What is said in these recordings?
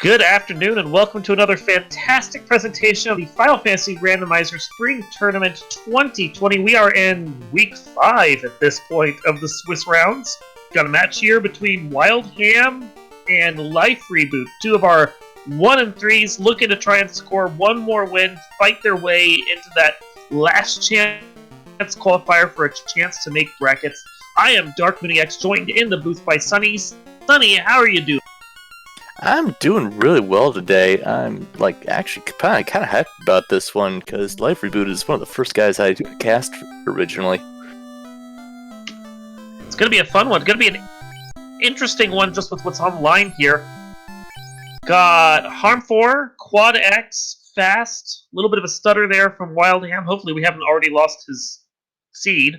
Good afternoon and welcome to another fantastic presentation of the Final Fantasy Randomizer Spring Tournament 2020. We are in Week 5 at this point of the Swiss rounds. Got a match here between wildham and lifereboot, two of our 1 and 3s looking to try and score one more win, fight their way into that last chance qualifier for a chance to make brackets. I am Dark Mooney X, joined in the booth by Sunny. Sunny, how are you doing? I'm doing really well today. I'm actually kind of happy about this one because lifereboot is one of the first guys I cast originally. It's going to be a fun one. It's going to be an interesting one just with what's online here. Got Harm 4, Quad X, Fast, a little bit of a stutter there from Wildham. Hopefully we haven't already lost his seed.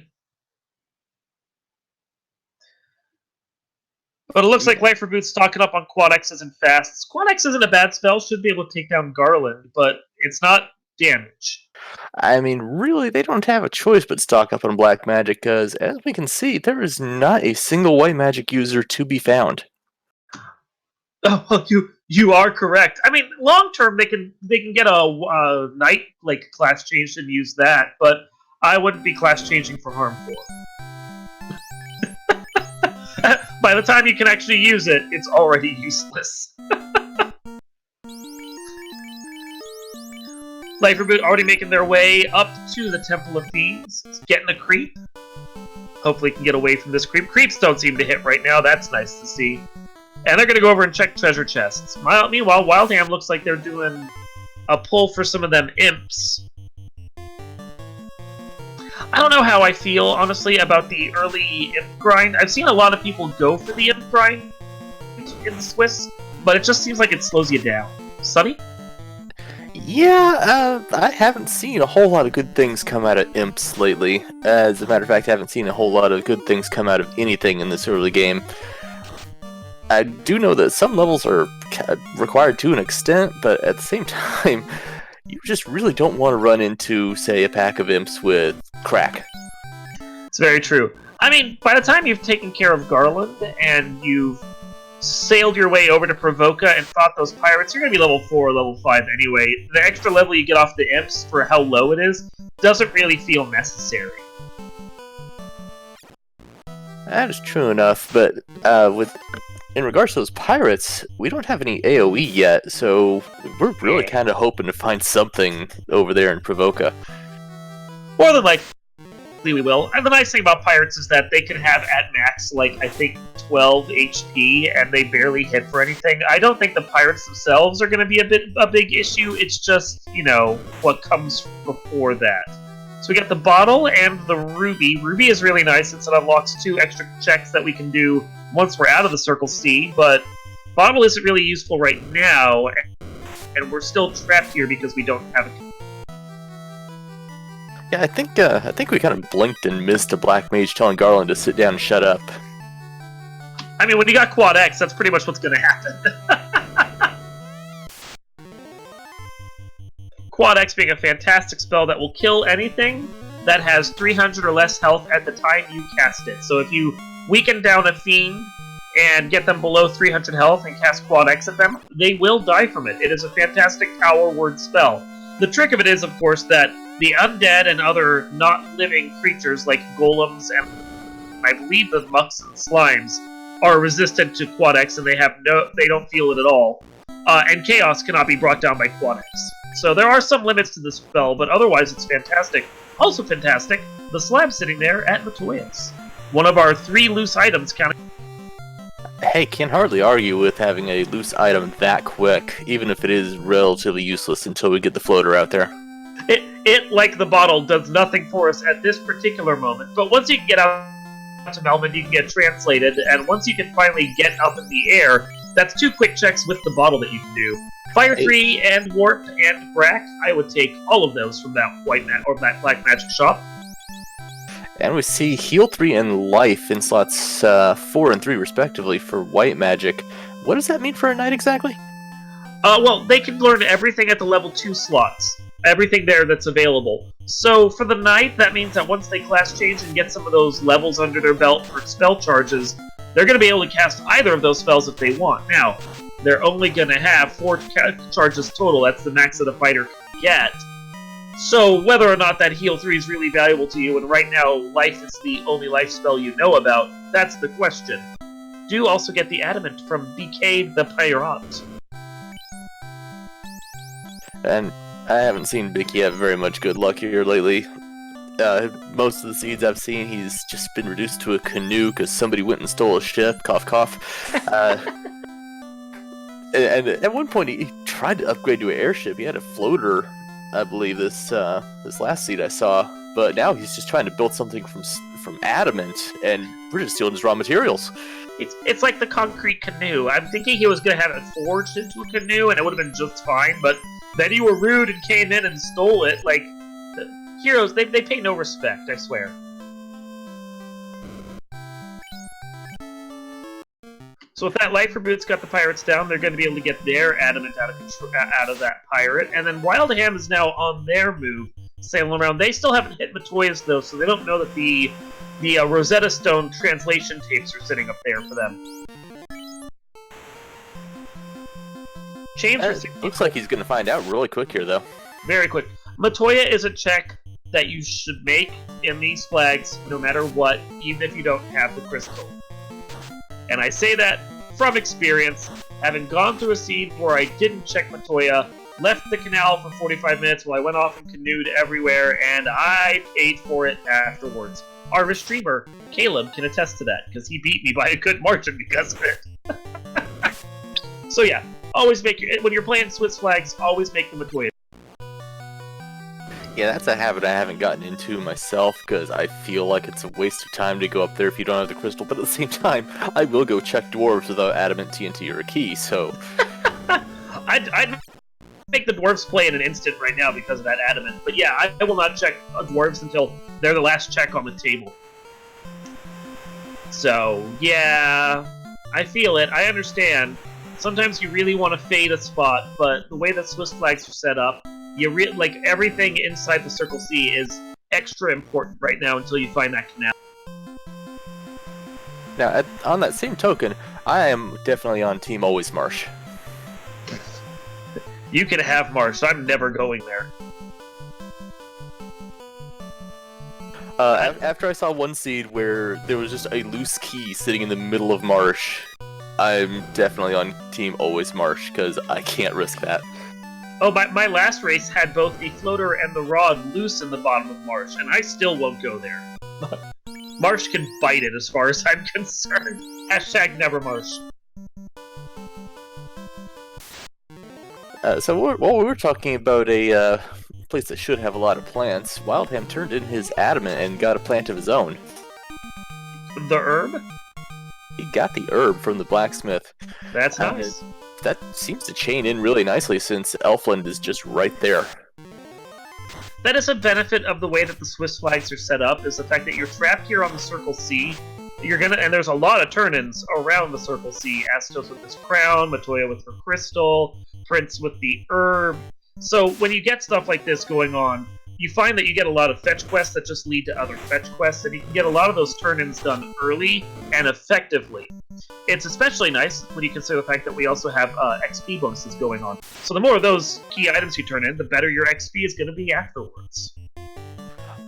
But it looks like lifereboot's stocking up on Quad X's and Fasts. Quad X isn't a bad spell, should be able to take down Garland, but it's not damage. I mean, really, they don't have a choice but stock up on black magic, because as we can see, there is not a single white magic user to be found. Oh, well, you are correct. I mean, long term they can get a knight class changed and use that, but I wouldn't be class changing for Harm 4. By the time you can actually use it, it's already useless. Lifereboot already making their way up to the Temple of Fiends, getting a creep. Hopefully can get away from this creep. Creeps don't seem to hit right now, that's nice to see. And they're going to go over and check treasure chests. Meanwhile, Wildham looks like they're doing a pull for some of them imps. I don't know how I feel, honestly, about the early imp grind. I've seen a lot of people go for the imp grind in the Swiss, but it just seems like it slows you down. Sunny? Yeah, I haven't seen a whole lot of good things come out of imps lately. As a matter of fact, I haven't seen a whole lot of good things come out of anything in this early game. I do know that some levels are required to an extent, but at the same time, you just really don't want to run into, say, a pack of imps with crack. It's very true. I mean, by the time you've taken care of Garland and you've sailed your way over to Provoca and fought those pirates, you're going to be level 4 or level 5 anyway. The extra level you get off the imps for how low it is doesn't really feel necessary. That is true enough, but in regards to those pirates, we don't have any AoE yet, so we're really kind of hoping to find something over there in Provoca. More than likely we will. And the nice thing about pirates is that they can have at max, I think 12 HP, and they barely hit for anything. I don't think the pirates themselves are going to be a big issue. It's just, what comes before that. So we got the bottle and the ruby. Ruby is really nice since it unlocks 2 extra checks that we can do once we're out of the Circle C, but bottle isn't really useful right now, and we're still trapped here because we don't have a... Yeah, I think we kind of blinked and missed a black mage telling Garland to sit down and shut up. I mean, when you got Quad X, that's pretty much what's going to happen. Quad X being a fantastic spell that will kill anything that has 300 or less health at the time you cast it. So if you weaken down a fiend and get them below 300 health and cast Quad X at them, they will die from it. It is a fantastic power word spell. The trick of it is, of course, that the undead and other not-living creatures like golems and I believe the mucks and slimes are resistant to Quad X and they don't feel it at all. And chaos cannot be brought down by Quad X. So there are some limits to this spell, but otherwise it's fantastic. Also fantastic, the slab sitting there at Matoyas. One of our 3 loose items counting. Hey, can't hardly argue with having a loose item that quick, even if it is relatively useless until we get the floater out there. It, like the bottle, does nothing for us at this particular moment, but once you can get out to Melvin, you can get translated, and once you can finally get up in the air, that's 2 quick checks with the bottle that you can do. Fire 3 and Warp and Brack, I would take all of those from that that black magic shop. And we see Heal 3 and Life in slots 4 and 3 respectively for white magic. What does that mean for a knight exactly? Well, they can learn everything at the level 2 slots. Everything there that's available. So for the knight, that means that once they class change and get some of those levels under their belt for spell charges, they're going to be able to cast either of those spells if they want. Now, they're only going to have 4 charges total. That's the max that a fighter can get. So whether or not that heal 3 is really valuable to you, and right now life is the only life spell you know about, that's the question. Do also get the adamant from BK the Pirate. And I haven't seen Bicky have very much good luck here lately. Most of the seeds I've seen, he's just been reduced to a canoe because somebody went and stole a ship. Cough, cough. And at one point, he tried to upgrade to an airship. He had a floater, I believe, this last seed I saw. But now he's just trying to build something from adamant, and we're just stealing his raw materials. It's like the concrete canoe. I'm thinking he was going to have it forged into a canoe, and it would have been just fine, but then you were rude and came in and stole it. Like, the heroes, they pay no respect, I swear. So if that lifereboot's got the pirates down, they're going to be able to get their adamant out of that pirate, and then Wildham is now on their move, sailing around. They still haven't hit Matoya's, though, so they don't know that the Rosetta Stone translation tapes are sitting up there for them. Looks like he's going to find out really quick here, though. Very quick. Matoya is a check that you should make in these flags, no matter what, even if you don't have the crystal. And I say that from experience, having gone through a seed where I didn't check Matoya, left the canal for 45 minutes while I went off and canoed everywhere, and I paid for it afterwards. Our streamer, Caleb, can attest to that, because he beat me by a good margin because of it. So yeah, always when you're playing Swiss flags, always make them Matoya. Yeah, that's a habit I haven't gotten into myself, because I feel like it's a waste of time to go up there if you don't have the crystal, but at the same time, I will go check dwarves without adamant TNT or a key, so... I'd make the dwarves play in an instant right now because of that adamant, but yeah, I will not check dwarves until they're the last check on the table. So, yeah, I feel it, I understand. Sometimes you really want to fade a spot, but the way that Swiss flags are set up, like everything inside the Circle C is extra important right now until you find that canal. Now, on that same token, I am definitely on Team Always Marsh. You can have Marsh. I'm never going there. After I saw one seed where there was just a loose key sitting in the middle of Marsh, I'm definitely on Team Always Marsh, because I can't risk that. Oh, my last race had both the floater and the rod loose in the bottom of Marsh, and I still won't go there. Marsh can bite it as far as I'm concerned. Hashtag never Marsh. So while we were talking about a place that should have a lot of plants, Wildham turned in his adamant and got a plant of his own. The herb? He got the herb from the blacksmith. That's nice. That seems to chain in really nicely since Elfland is just right there. That is a benefit of the way that the Swiss flags are set up, is the fact that you're trapped here on the Circle C. And there's a lot of turn-ins around the Circle C. Astos with his crown, Matoya with her crystal, Prince with the herb. So when you get stuff like this going on, you find that you get a lot of fetch quests that just lead to other fetch quests, and you can get a lot of those turn-ins done early and effectively. It's especially nice when you consider the fact that we also have XP bonuses going on. So the more of those key items you turn in, the better your XP is going to be afterwards.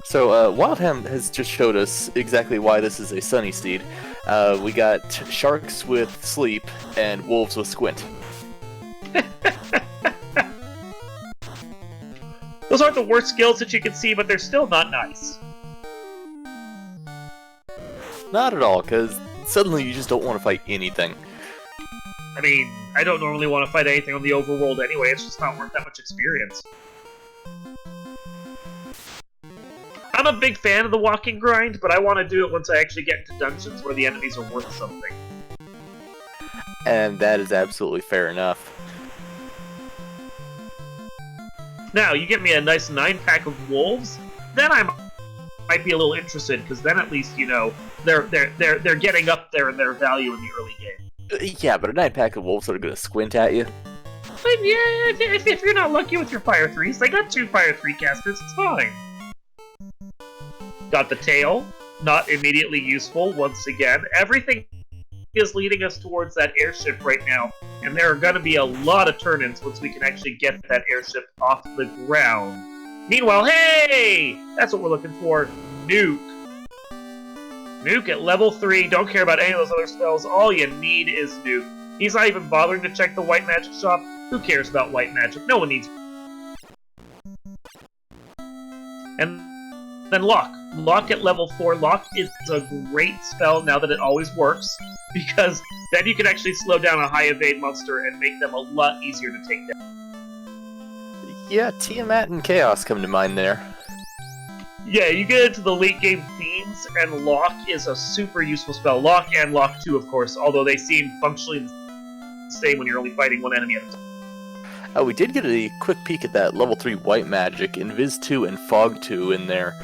So Wildham has just showed us exactly why this is a sunny steed. We got sharks with sleep and wolves with squint. Those aren't the worst skills that you can see, but they're still not nice. Not at all, because suddenly you just don't want to fight anything. I mean, I don't normally want to fight anything on the overworld anyway, it's just not worth that much experience. I'm a big fan of the walking grind, but I want to do it once I actually get into dungeons where the enemies are worth something. And that is absolutely fair enough. Now, you get me a nice 9-pack of wolves, then I might be a little interested, because then at least, you know, they're getting up there in their value in the early game. Yeah, but a 9-pack of wolves that are going to squint at you. But yeah, if you're not lucky with your Fire 3s, they got 2 Fire 3 casters, it's fine. Got the tail, not immediately useful, once again. Everything is leading us towards that airship right now, and there are going to be a lot of turn-ins once we can actually get that airship off the ground. Meanwhile, hey! That's what we're looking for. Nuke. Nuke at level 3. Don't care about any of those other spells. All you need is Nuke. He's not even bothering to check the white magic shop. Who cares about white magic? No one needs. And then Lock. Lock at level 4. Lock is a great spell now that it always works, because then you can actually slow down a high evade monster and make them a lot easier to take down. Yeah, Tiamat and Chaos come to mind there. Yeah, you get into the late game themes, and Lock is a super useful spell. Lock and Lock 2, of course, although they seem functionally the same when you're only fighting one enemy at a time. We did get a quick peek at that level 3 white magic, Invis 2 and Fog 2 in there.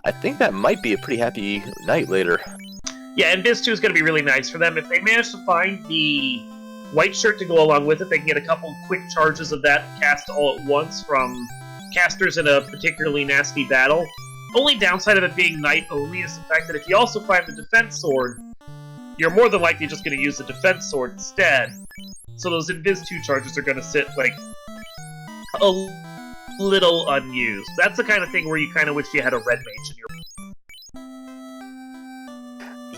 I think that might be a pretty happy night later. Yeah, Invis 2 is going to be really nice for them. If they manage to find the white shirt to go along with it, they can get a couple quick charges of that cast all at once from casters in a particularly nasty battle. Only downside of it being night only is the fact that if you also find the defense sword, you're more than likely just going to use the defense sword instead. So those Invis 2 charges are going to sit, like, a little unused. That's the kind of thing where you kind of wish you had a red mage in your...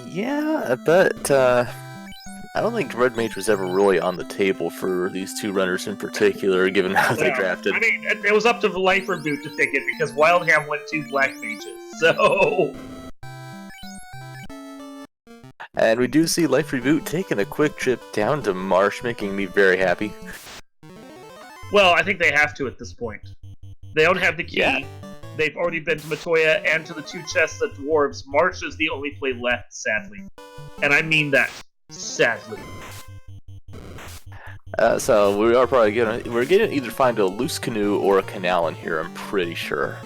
Yeah, but I don't think red mage was ever really on the table for these two runners in particular, given how they drafted. I mean, it was up to the lifereboot to pick it, because wildham went 2 black mages, so... And we do see lifereboot taking a quick trip down to Marsh, making me very happy. Well, I think they have to at this point. They don't have the key. Yeah. They've already been to Matoya and to the 2 chests of dwarves. Marsh is the only play left, sadly. And I mean that. Sadly. So we are probably we're gonna either find a loose canoe or a canal in here, I'm pretty sure.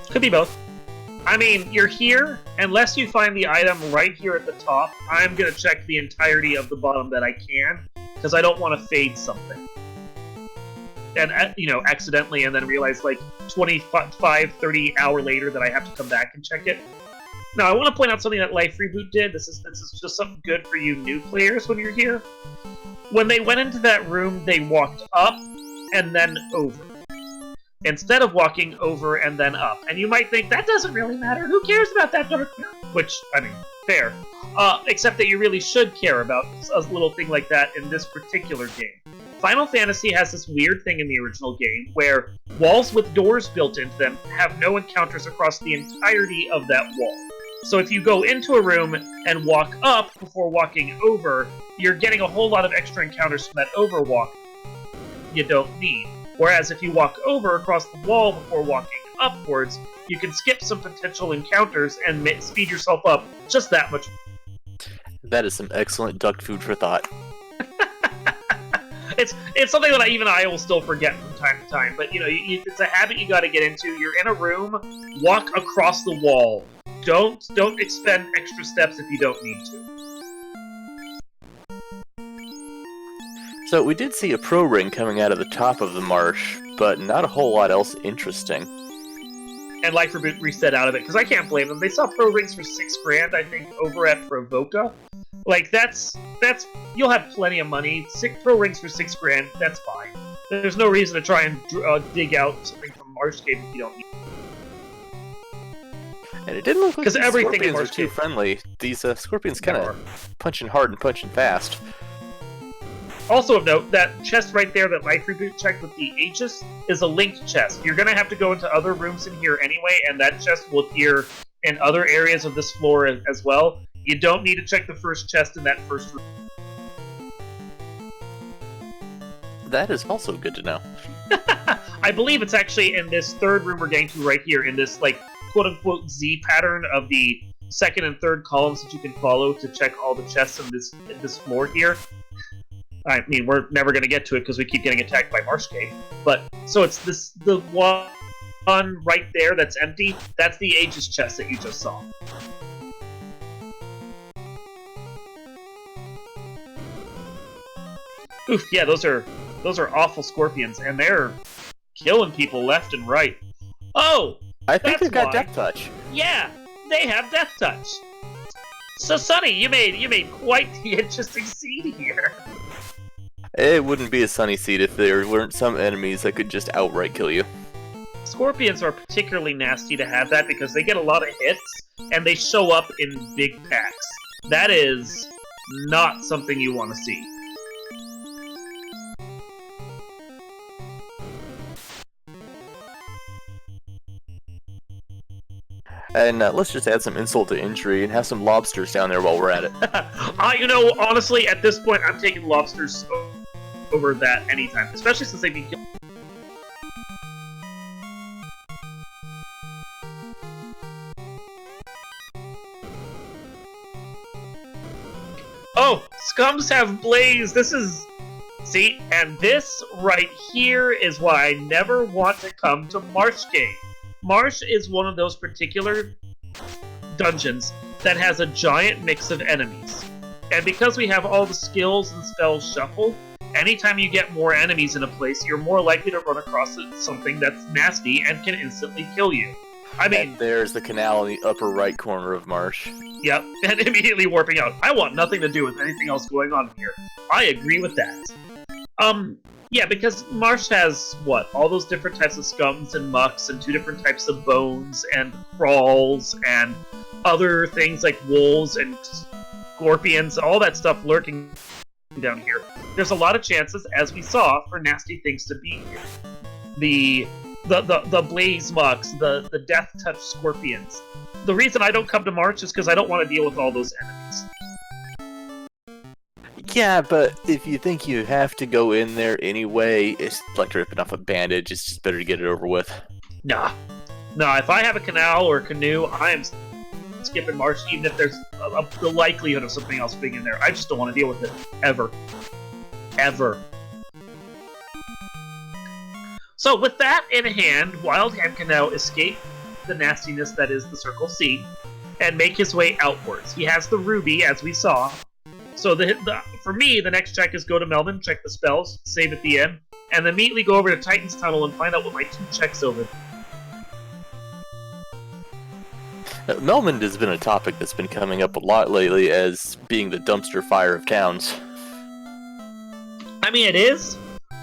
Could be both. I mean, you're here, unless you find the item right here at the top, I'm gonna check the entirety of the bottom that I can, because I don't want to fade something. And, you know, accidentally, and then realize, like, 25, 30 hour later that I have to come back and check it. Now, I want to point out something that lifereboot did. This is just something good for you new players when you're here. When they went into that room, they walked up and then over, instead of walking over and then up. And you might think, that doesn't really matter. Who cares about that dark room? Which, I mean, fair. Except that you really should care about a little thing like that in this particular game. Final Fantasy has this weird thing in the original game where walls with doors built into them have no encounters across the entirety of that wall. So if you go into a room and walk up before walking over, you're getting a whole lot of extra encounters from that overwalk you don't need. Whereas if you walk over across the wall before walking upwards, you can skip some potential encounters and speed yourself up just that much. That is some excellent duck food for thought. It's something that even I will still forget from time to time, but you know, it's a habit you got to get into. You're in a room, walk across the wall. Don't expend extra steps if you don't need to. So we did see a pro ring coming out of the top of the marsh, but not a whole lot else interesting. And lifereboot reset out of it, because I can't blame them. They saw pro rings for $6,000, I think, over at Provoca. Like, that's you'll have plenty of money. Pro rings for $6,000, that's fine. There's no reason to try and dig out something from Marscape if you don't need it. And it didn't look like these everything scorpions are too friendly. These scorpions kind of punching hard and punching fast. Also of note, that chest right there that lifereboot checked with the Aegis is a linked chest. You're going to have to go into other rooms in here anyway, and that chest will appear in other areas of this floor as well. You don't need to check the first chest in that first room. That is also good to know. I believe it's actually in this third room we're getting to right here, in this, like, quote-unquote Z pattern of the second and third columns that you can follow to check all the chests in this floor here. I mean, we're never going to get to it because we keep getting attacked by Marscape. But, so it's the one right there that's empty. That's the Aegis chest that you just saw. Oof, yeah, those are awful scorpions, and they're killing people left and right. Oh! I think they've got Death Touch. Yeah, they have Death Touch. So, Sonny, you made quite the interesting scene here. It wouldn't be a sunny seed if there weren't some enemies that could just outright kill you. Scorpions are particularly nasty to have that because they get a lot of hits, and they show up in big packs. That is not something you want to see. And let's just add some insult to injury and have some lobsters down there while we're at it. You know, honestly, at this point, I'm taking lobsters over that anytime, especially since they can kill. Oh, scums have blaze. This is... See, and this right here is why I never want to come to Marsh Game. Marsh is one of those particular dungeons that has a giant mix of enemies. And because we have all the skills and spells shuffled, anytime you get more enemies in a place, you're more likely to run across something that's nasty and can instantly kill you. I mean... And there's the canal in the upper right corner of Marsh. Yep, and immediately warping out. I want nothing to do with anything else going on here. I agree with that. Yeah, because Marsh has, what, all those different types of scums and mucks, and 2 different types of bones, and crawls, and other things like wolves and scorpions, all that stuff lurking down here. There's a lot of chances, as we saw, for nasty things to be here. The blaze mucks, the death touch scorpions. The reason I don't come to March is because I don't want to deal with all those enemies. Yeah, but if you think you have to go in there anyway, it's like ripping off a bandage. It's just better to get it over with. Nah, if I have a canal or a canoe, I am skipping Marsh, even if there's the likelihood of something else being in there. I just don't want to deal with it. Ever. Ever. So with that in hand, Wildham can now escape the nastiness that is the Circle C and make his way outwards. He has the ruby, as we saw. So for me, the next check is go to Melman, check the spells, save at the end, and then immediately go over to Titan's Tunnel and find out what my 2 checks over. Melmond has been a topic that's been coming up a lot lately as being the dumpster fire of towns. I mean, it is,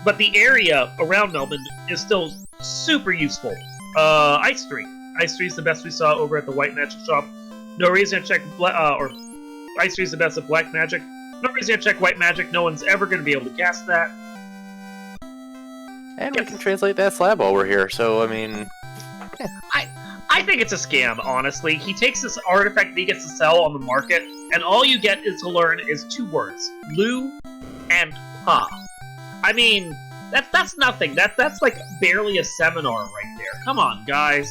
but the area around Melmond is still super useful. Ice Tree. Ice Tree is the best we saw over at the White Magic Shop. No reason to check Ice Tree is the best at Black Magic. No reason to check White Magic. No one's ever going to be able to cast that. And we can translate that slab while we're here, so, I mean... Yeah. I think it's a scam, honestly. He takes this artifact that he gets to sell on the market, and all you get is to learn is 2 words. Lu and Ha. I mean, that's nothing. That's like barely a seminar right there. Come on, guys.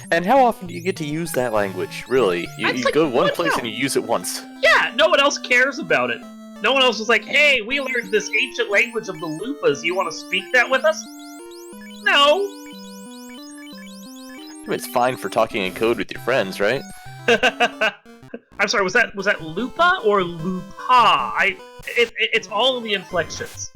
And how often do you get to use that language, really? You like, go to one place and you use it once. Yeah, no one else cares about it. No one else was like, hey, we learned this ancient language of the Lupas. You want to speak that with us? No. I mean, it's fine for talking in code with your friends, right? I'm sorry, was that Lupa or Lupa? It's all in the inflections.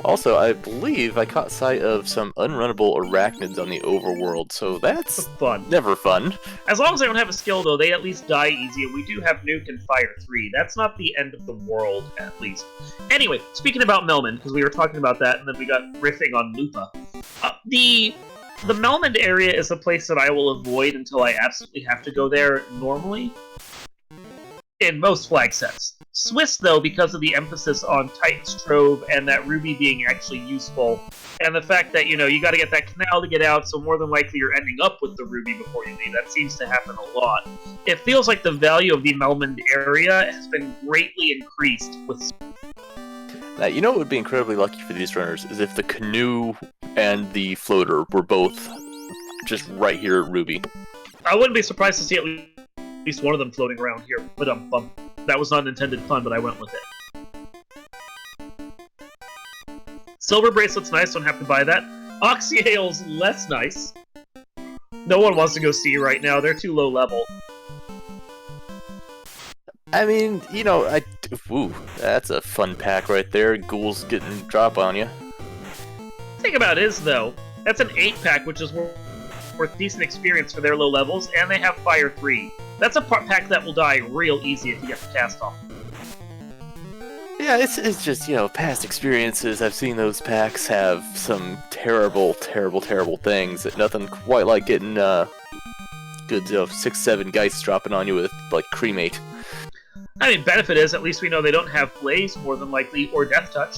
Also, I believe I caught sight of some unrunnable arachnids on the overworld, so that's fun. Never fun. As long as they don't have a skill, though, they at least die easy, and we do have Nuke and Fire 3. That's not the end of the world, at least. Anyway, speaking about Melman, because we were talking about that, and then we got riffing on Lupa. The Melmond area is a place that I will avoid until I absolutely have to go there normally. In most flag sets. Swiss, though, because of the emphasis on Titan's Trove and that ruby being actually useful, and the fact that, you gotta get that canal to get out, so more than likely you're ending up with the ruby before you leave. That seems to happen a lot. It feels like the value of the Melmond area has been greatly increased with... Now, you know what would be incredibly lucky for these runners is if the canoe and the floater were both just right here at Ruby. I wouldn't be surprised to see at least one of them floating around here. But that was not an intended pun, but I went with it. Silver bracelet's nice, don't have to buy that. Oxyale's less nice. No one wants to go see right now, they're too low level. I mean, ooh, that's a fun pack right there. Ghouls getting drop on you. Thing about it is, though, that's an 8-pack, which is worth decent experience for their low levels, and they have Fire 3. That's a pack that will die real easy if you get the cast off. Yeah, it's just, past experiences. I've seen those packs have some terrible, terrible, terrible things. Nothing quite like getting good 6-7 Geists dropping on you with, like, cremate. I mean, benefit is, at least we know they don't have Blaze, more than likely, or Death Touch.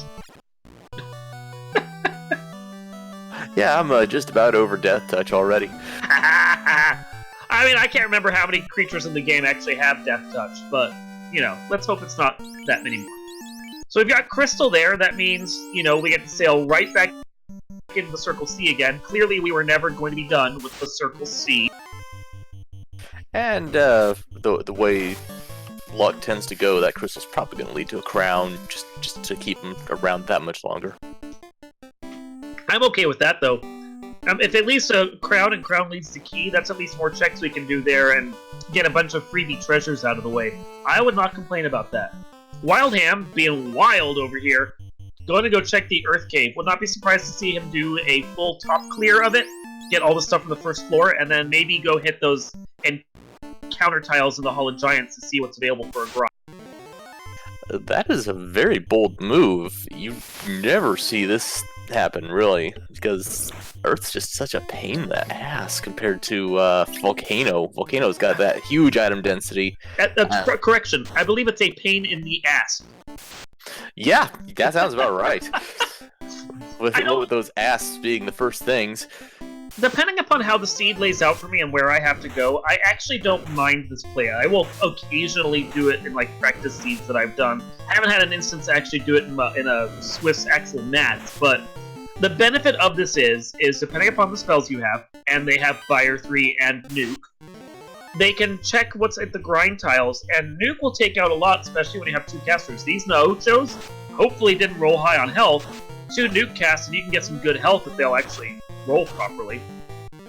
Yeah, I'm just about over Death Touch already. I mean, I can't remember how many creatures in the game actually have Death Touch, but, let's hope it's not that many more. So we've got Crystal there. That means, we get to sail right back into the Circle C again. Clearly, we were never going to be done with the Circle C. And the way luck tends to go, that crystal's probably going to lead to a crown, just to keep them around that much longer. I'm okay with that, though. If it leads to crown and crown leads to key, that's at least more checks we can do there and get a bunch of freebie treasures out of the way. I would not complain about that. Wildham, being wild over here, going to go check the Earth Cave. Would not be surprised to see him do a full top clear of it, get all the stuff from the first floor, and then maybe go hit those encounter tiles in the Hall of Giants to see what's available for a grind. That is a very bold move. You never see this happen, really, because Earth's just such a pain in the ass compared to Volcano. Volcano's got that huge item density. Correction. I believe it's a pain in the ass. Yeah, that sounds about right. With those asks being the first things. Depending upon how the seed lays out for me and where I have to go, I actually don't mind this play. I will occasionally do it in practice seeds that I've done. I haven't had an instance to actually do it in a Swiss actual Nats, but the benefit of this is depending upon the spells you have, and they have Fire 3 and Nuke, they can check what's at the grind tiles, and Nuke will take out a lot, especially when you have 2 casters. These Naochos hopefully didn't roll high on health. 2 Nuke casts, and you can get some good health if they'll actually roll properly.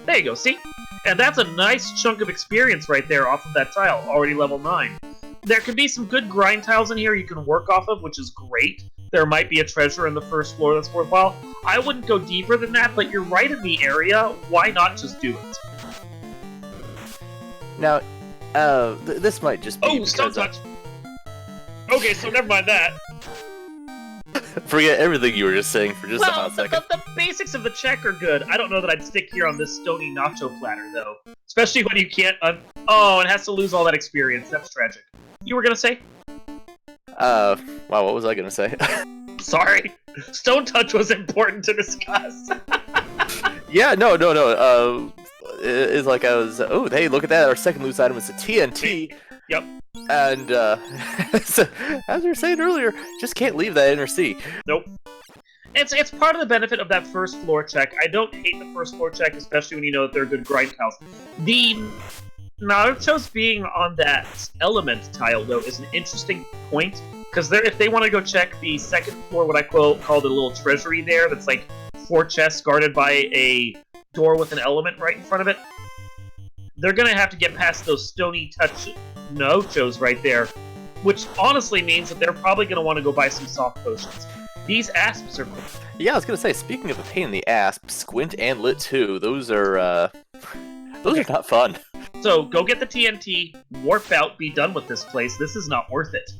There you go, see? And that's a nice chunk of experience right there off of that tile, already level 9. There can be some good grind tiles in here you can work off of, which is great. There might be a treasure in the first floor that's worthwhile. I wouldn't go deeper than that, but you're right in the area. Why not just do it? Now, this might just be... Oh, Stone Touch! Okay, so never mind that. Forget everything you were just saying for just a hot second. The basics of the check are good. I don't know that I'd stick here on this stony nacho platter, though. Especially when you can't... Oh, it has to lose all that experience. That's tragic. You were gonna say? Wow, what was I gonna say? Sorry. Stone Touch was important to discuss. Yeah, no. It's like I was... Oh, hey, look at that. Our second loose item is a TNT. Yep. And, so, as we were saying earlier, just can't leave that inner C. Nope. It's part of the benefit of that first floor check. I don't hate the first floor check, especially when you know that they're good grind tiles. The Naruto's being on that element tile, though, is an interesting point, because if they want to go check the second floor, what I call the little treasury there, that's like 4 chests guarded by a door with an element right in front of it, they're going to have to get past those stony touch Naruto's right there, which honestly means that they're probably going to want to go buy some soft potions. These asps are cool. Yeah, I was going to say, speaking of a pain in the ass, Squint and Lit 2, those are not fun. So, go get the TNT, warp out, be done with this place. This is not worth it.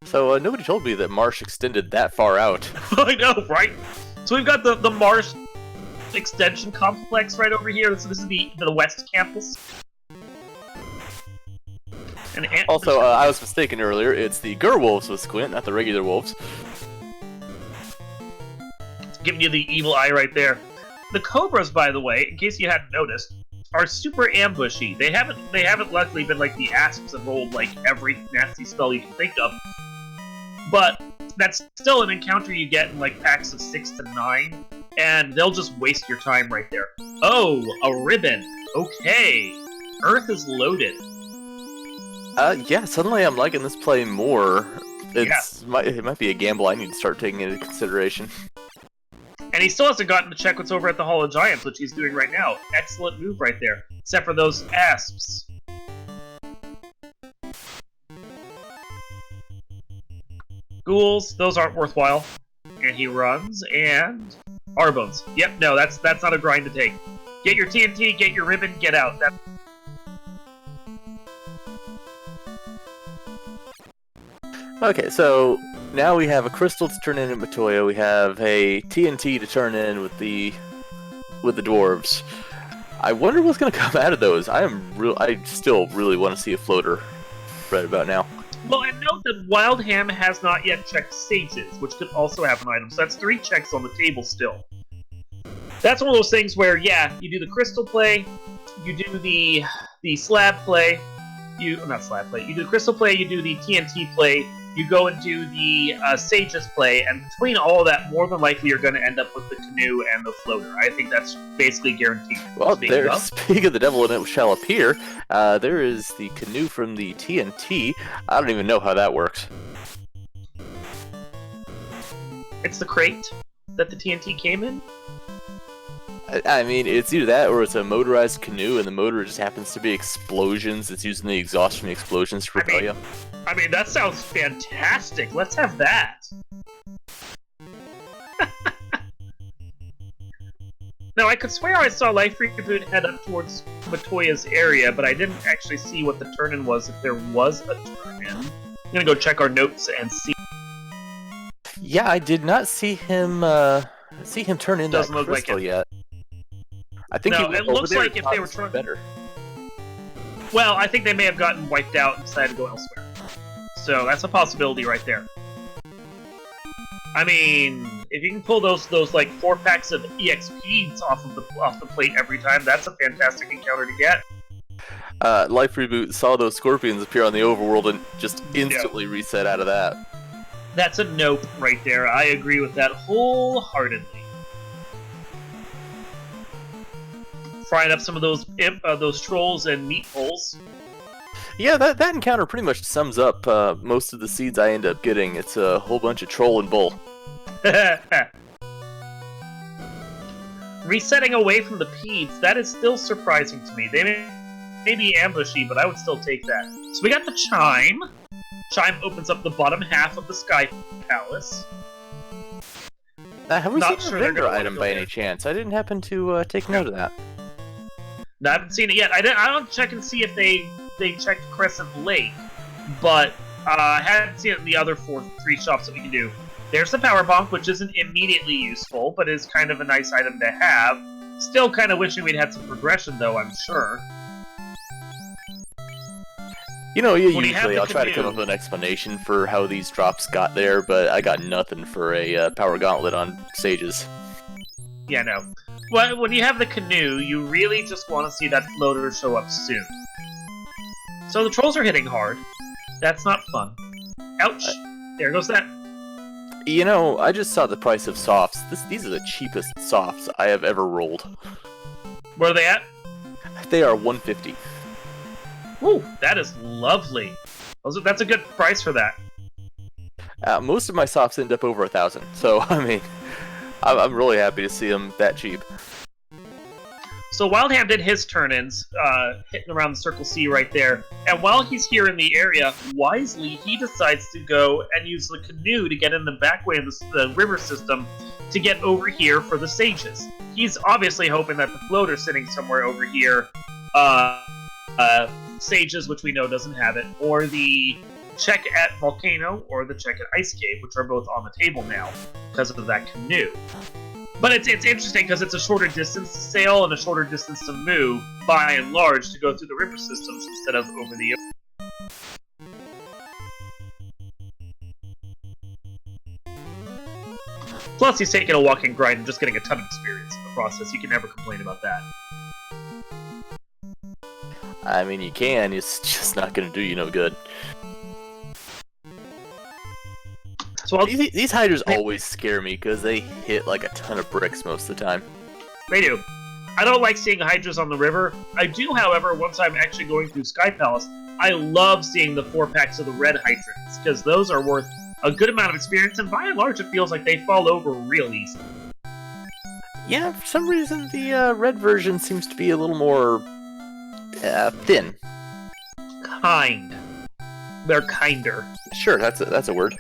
So, nobody told me that Marsh extended that far out. I know, right? So we've got the Marsh extension complex right over here. So this is the West Campus. And also, I was mistaken earlier. It's the Gerwolves with Squint, not the regular wolves. Giving you the evil eye right there. The Cobras, by the way, in case you hadn't noticed, are super ambushy. They haven't luckily been like the asps that rolled like every nasty spell you can think of. But that's still an encounter you get in like packs of 6 to 9, and they'll just waste your time right there. Oh, a ribbon. Okay. Earth is loaded. Yeah, suddenly I'm liking this play more. It might be a gamble I need to start taking into consideration. And he still hasn't gotten to check what's over at the Hall of Giants, which he's doing right now. Excellent move right there. Except for those asps. Ghouls, those aren't worthwhile. And he runs, and... R-bones. Yep, no, that's not a grind to take. Get your TNT, get your ribbon, get out. Okay, so now we have a crystal to turn in at Matoya. We have a TNT to turn in with the dwarves. I wonder what's going to come out of those. I still really want to see a floater right about now. Well, and note that Wildham has not yet checked Sages, which could also have an item. So that's 3 checks on the table still. That's one of those things where, yeah, you do the crystal play, you do the slab play, not slab play, you do the crystal play, you do the TNT play, you go and do the Sages play, and between all of that, more than likely you're going to end up with the canoe and the floater. I think that's basically guaranteed. Well, speaking of the devil, and it shall appear, there is the canoe from the TNT. I don't even know how that works. It's the crate that the TNT came in? I mean, it's either that or it's a motorized canoe, and the motor just happens to be explosions. It's using the exhaust from the explosions to propel you. I mean, that sounds fantastic. Let's have that. Now, I could swear I saw lifereboot head up towards Matoya's area, but I didn't actually see what the turn-in was, if there was a turn-in. I'm gonna go check our notes and see. Yeah, I did not see him turn in that crystal yet. I think no, it looks like if they were trying better. Well, I think they may have gotten wiped out and decided to go elsewhere. So that's a possibility right there. I mean, if you can pull those like 4 packs of EXPs off the plate every time, that's a fantastic encounter to get. Lifereboot saw those scorpions appear on the overworld and just instantly reset out of that. That's a nope right there. I agree with that wholeheartedly. Frying up some of those trolls and meat holes. Yeah, that encounter pretty much sums up most of the seeds I end up getting. It's a whole bunch of troll and bull. Resetting away from the pedes, that is still surprising to me. They may be ambushy, but I would still take that. So we got the chime. Chime opens up the bottom half of the Sky Palace. Have we seen a vendor item by any chance? I didn't happen to take note of that. No, I haven't seen it yet. I don't check and see if they checked Crescent Lake, but I haven't seen it in the other 3 shops that we can do. There's the power bonk, which isn't immediately useful, but is kind of a nice item to have. Still kind of wishing we'd had some progression, though, I'm sure. You know, usually I'll try to come up with an explanation for how these drops got there, but I got nothing for a power gauntlet on Sages. Yeah, no. Well, when you have the canoe, you really just want to see that floater show up soon. So the trolls are hitting hard. That's not fun. Ouch! There goes that. You know, I just saw the price of softs. These are the cheapest softs I have ever rolled. Where are they at? They are $150. Ooh, that is lovely. That's a good price for that. Most of my softs end up over 1,000, so I mean, I'm really happy to see them that cheap. So Wildham did his turn-ins, hitting around the Circle C right there, and while he's here in the area, wisely he decides to go and use the canoe to get in the back way of the river system to get over here for the Sages. He's obviously hoping that the floater sitting somewhere over here, Sages, which we know doesn't have it, or the check at Volcano, or the check at Ice Cave, which are both on the table now because of that canoe. But it's interesting because it's a shorter distance to sail and a shorter distance to move, by and large, to go through the river systems instead of over the ocean. Plus, he's taking a walk and grind and just getting a ton of experience in the process. You can never complain about that. I mean, you can, it's just not going to do you no good. So these hydras always scare me because they hit like a ton of bricks most of the time. They do. I don't like seeing hydras on the river. I do, however, once I'm actually going through Sky Palace, I love seeing the 4 packs of the red hydras because those are worth a good amount of experience, and by and large, it feels like they fall over real easy. Yeah, for some reason, the red version seems to be a little more thin. Kind. They're kinder. Sure, that's a word.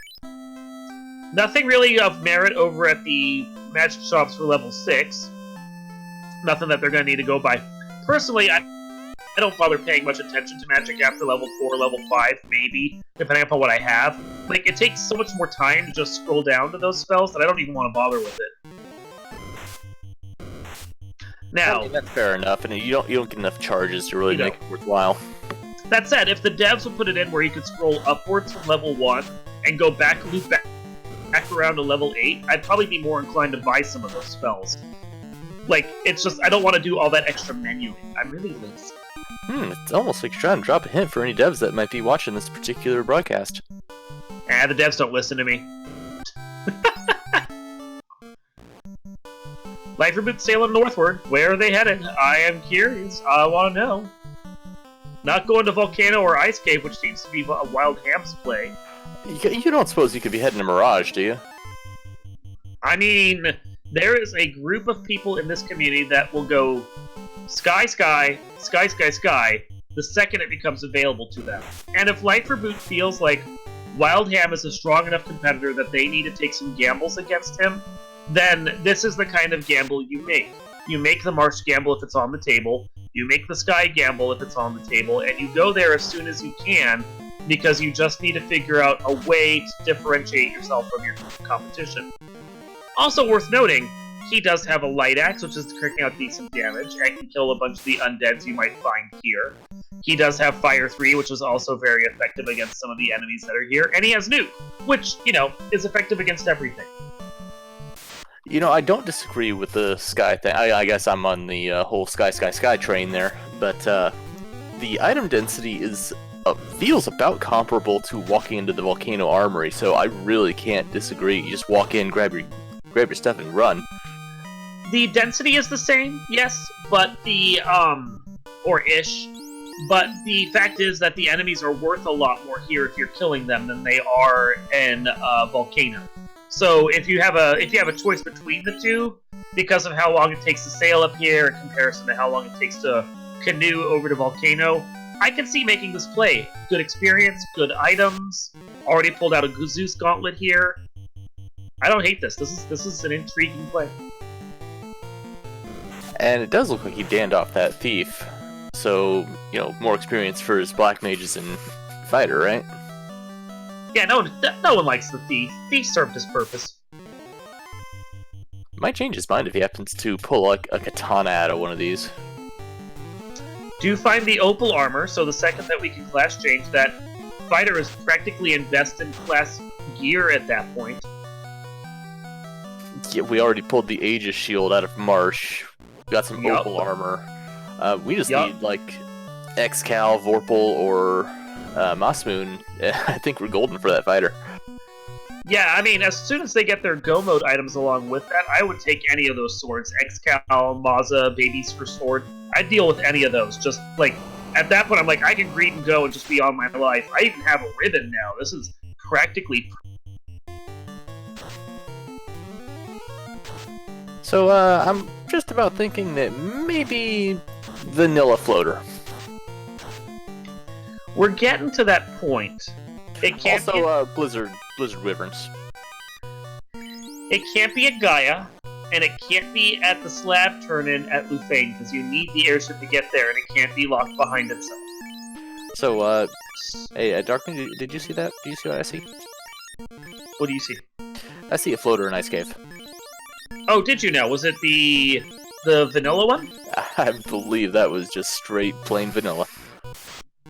Nothing really of merit over at the magic shops for level 6. Nothing that they're going to need to go by. Personally, I don't bother paying much attention to magic after level 4, level 5, maybe, depending upon what I have. Like, it takes so much more time to just scroll down to those spells that I don't even want to bother with it. Now, I mean, that's fair enough, and you don't get enough charges to really make it worthwhile. That said, if the devs would put it in where you could scroll upwards from level 1 and go loop back around to level 8, I'd probably be more inclined to buy some of those spells. Like, it's just, I don't want to do all that extra menuing. I'm really lazy. It's almost like you're trying to drop a hint for any devs that might be watching this particular broadcast. The devs don't listen to me. Lifereboot sailing northward. Where are they headed? I am curious. I want to know. Not going to Volcano or Ice Cave, which seems to be a wildham's play. You don't suppose you could be heading to Mirage, do you? I mean, there is a group of people in this community that will go sky, sky, sky, sky, sky, the second it becomes available to them. And if Lifereboot feels like Wildham is a strong enough competitor that they need to take some gambles against him, then this is the kind of gamble you make. You make the Marsh gamble if it's on the table, you make the Sky gamble if it's on the table, and you go there as soon as you can, because you just need to figure out a way to differentiate yourself from your competition. Also worth noting, he does have a light axe, which is kicking out decent damage, and can kill a bunch of the undeads you might find here. He does have Fire 3, which is also very effective against some of the enemies that are here, and he has Nuke, which, you know, is effective against everything. You know, I don't disagree with the Sky thing. I guess I'm on the whole Sky train there, but the item density is feels about comparable to walking into the Volcano Armory, so I really can't disagree. You just walk in, grab your stuff, and run. The density is the same, yes, but the, but the fact is that the enemies are worth a lot more here if you're killing them than they are in Volcano. So if you have a choice between the two, because of how long it takes to sail up here in comparison to how long it takes to canoe over to Volcano, I can see making this play. Good experience, good items, already pulled out a Zeus Gauntlet here. I don't hate this. This is an intriguing play. And it does look like he danned off that thief, so, you know, more experience for his black mages and fighter, right? Yeah, no one likes the thief. Thief served his purpose. Might change his mind if he happens to pull a katana out of one of these. Do find the opal armor, so the second that we can class change, that fighter is practically in best-in-class gear at that point. Yeah, we already pulled the Aegis shield out of Marsh. We got some opal armor. We just need, like, Excal, Vorpal, or Mossmoon. I think we're golden for that fighter. Yeah, I mean, as soon as they get their Go Mode items along with that, I would take any of those swords. Excal, Maza, Babies for Sword. I'd deal with any of those. Just, like, at that point, I'm like, I can greet and go and just be on my life. I even have a ribbon now. This is practically... So, I'm just about thinking that maybe Vanilla Floater. We're getting to that point. It can't also, Blizzard Wyverns. It can't be a Gaia, and it can't be at the slab turn-in at Lufane, because you need the airship to get there, and it can't be locked behind itself. So, hey, Darkman, did you see that? Do you see what I see? What do you see? I see a floater in Ice Cave. Oh, did you know? Was it the vanilla one? I believe that was just straight plain vanilla.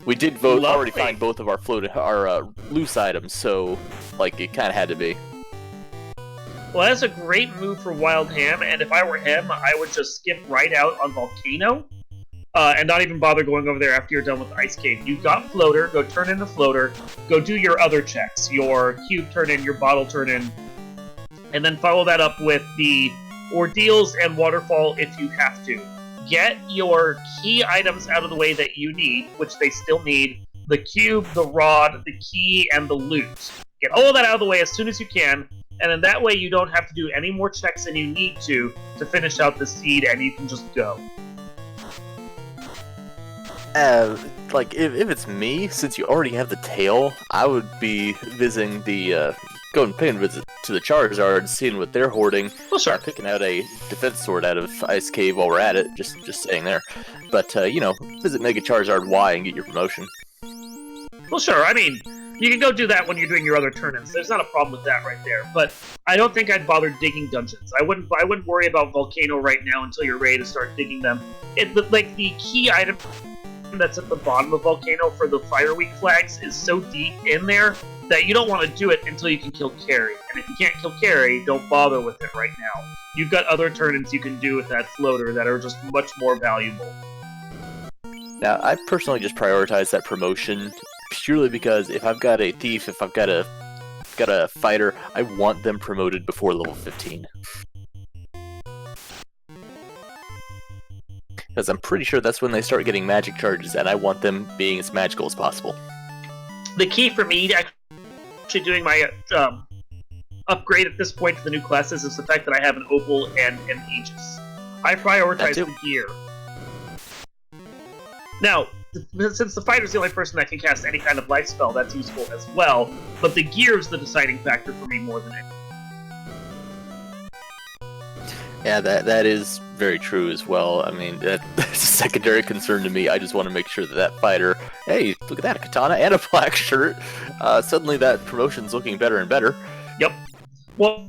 We did already find both of our loose items, so like it kind of had to be. Well, that's a great move for Wildham, and if I were him, I would just skip right out on Volcano, and not even bother going over there after you're done with Ice Cave. You got Floater, go turn in the Floater, go do your other checks, your Cube turn in, your Bottle turn in, and then follow that up with the Ordeals and Waterfall if you have to. Get your key items out of the way that you need, which they still need. The cube, the rod, the key, and the loot. Get all of that out of the way as soon as you can, and then that way you don't have to do any more checks than you need to finish out the seed, and you can just go. Like, if it's me, since you already have the tail, I would be visiting the, go and pay and visit to the Charizard, seeing what they're hoarding. Well, sure. Picking out a defense sword out of Ice Cave while we're at it, just saying there. But, you know, visit Mega Charizard Y and get your promotion. Well, sure. I mean, you can go do that when you're doing your other turn-ins. There's not a problem with that right there. But I don't think I'd bother digging dungeons. I wouldn't worry about Volcano right now until you're ready to start digging them. Like, the key item that's at the bottom of Volcano for the Fire Week flags is so deep in there that you don't want to do it until you can kill Carry. And if you can't kill Carry, don't bother with it right now. You've got other turn-ins you can do with that floater that are just much more valuable. Now, I personally just prioritize that promotion purely because if I've got a thief, if I've got a fighter, I want them promoted before level 15. Because I'm pretty sure that's when they start getting magic charges, and I want them being as magical as possible. The key for me to actually doing my upgrade at this point to the new classes is the fact that I have an Opal and an Aegis. I prioritize the gear. Now, since the fighter's the only person that can cast any kind of life spell, that's useful as well, but the gear is the deciding factor for me more than anything. Yeah, that is very true as well. I mean, that's a secondary concern to me. I just want to make sure that fighter, hey, look at that, a katana and a black shirt. Suddenly that promotion's looking better and better. Yep. Well,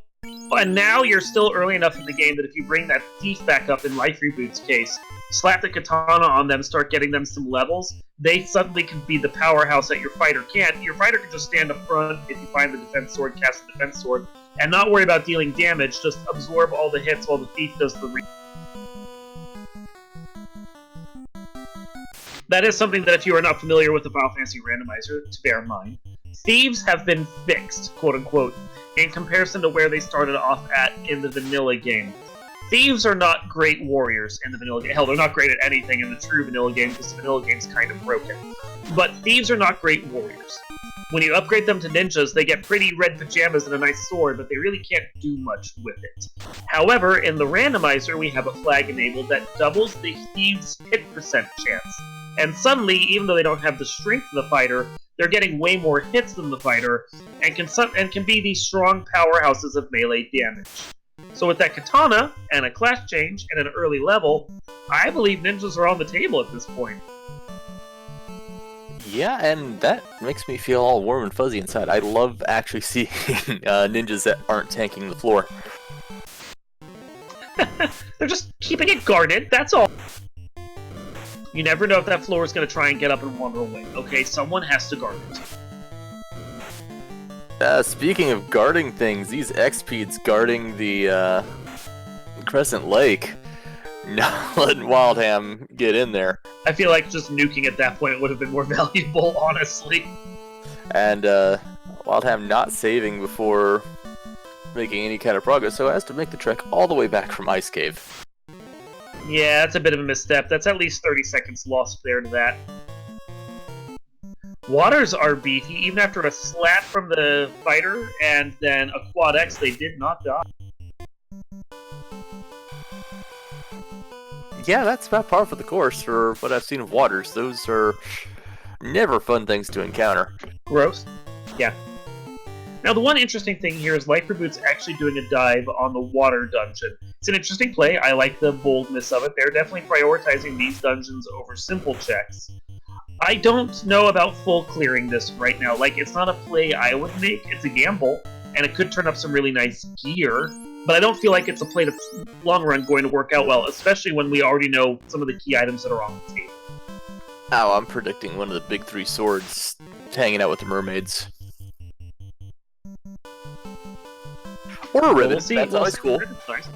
and now you're still early enough in the game that if you bring that thief back up in Life Reboot's case, slap the katana on them, start getting them some levels, they suddenly can be the powerhouse that your fighter can't. Your fighter can just stand up front if you find the defense sword, cast the defense sword, and not worry about dealing damage, just absorb all the hits while the thief does the That is something that if you are not familiar with the Final Fantasy Randomizer, to bear in mind. Thieves have been fixed, quote-unquote, in comparison to where they started off at in the vanilla game. Thieves are not great warriors in the vanilla game. Hell, they're not great at anything in the true vanilla game because the vanilla game's kind of broken. But thieves are not great warriors. When you upgrade them to ninjas, they get pretty red pajamas and a nice sword, but they really can't do much with it. However, in the randomizer, we have a flag enabled that doubles the thieves' hit percent chance. And suddenly, even though they don't have the strength of the fighter, they're getting way more hits than the fighter, and can be these strong powerhouses of melee damage. So with that katana, and a class change, and an early level, I believe ninjas are on the table at this point. Yeah, and that makes me feel all warm and fuzzy inside. I love actually seeing ninjas that aren't tanking the floor. They're just keeping it guarded, that's all. You never know if that floor is going to try and get up and wander away. Okay, someone has to guard it. Speaking of guarding things, these XPs guarding the Crescent Lake. Not letting Wildham get in there. I feel like just nuking at that point would have been more valuable, honestly. And Wildham not saving before making any kind of progress, so has to make the trek all the way back from Ice Cave. Yeah, that's a bit of a misstep. That's at least 30 seconds lost there to that. Waters are beefy, even after a slap from the fighter and then a quad X, they did not die. Yeah, that's about par for the course for what I've seen of Waters. Those are never fun things to encounter. Gross. Yeah. Now, the one interesting thing here is Life Reboot's actually doing a dive on the water dungeon. It's an interesting play. I like the boldness of it. They're definitely prioritizing these dungeons over simple checks. I don't know about full clearing this right now. Like, it's not a play I would make. It's a gamble, and it could turn up some really nice gear. But I don't feel like it's a play that's long run going to work out well, especially when we already know some of the key items that are on the table. Oh, I'm predicting one of the big three swords hanging out with the mermaids. Or a ribbon. We'll see. That's always cool. It's nice.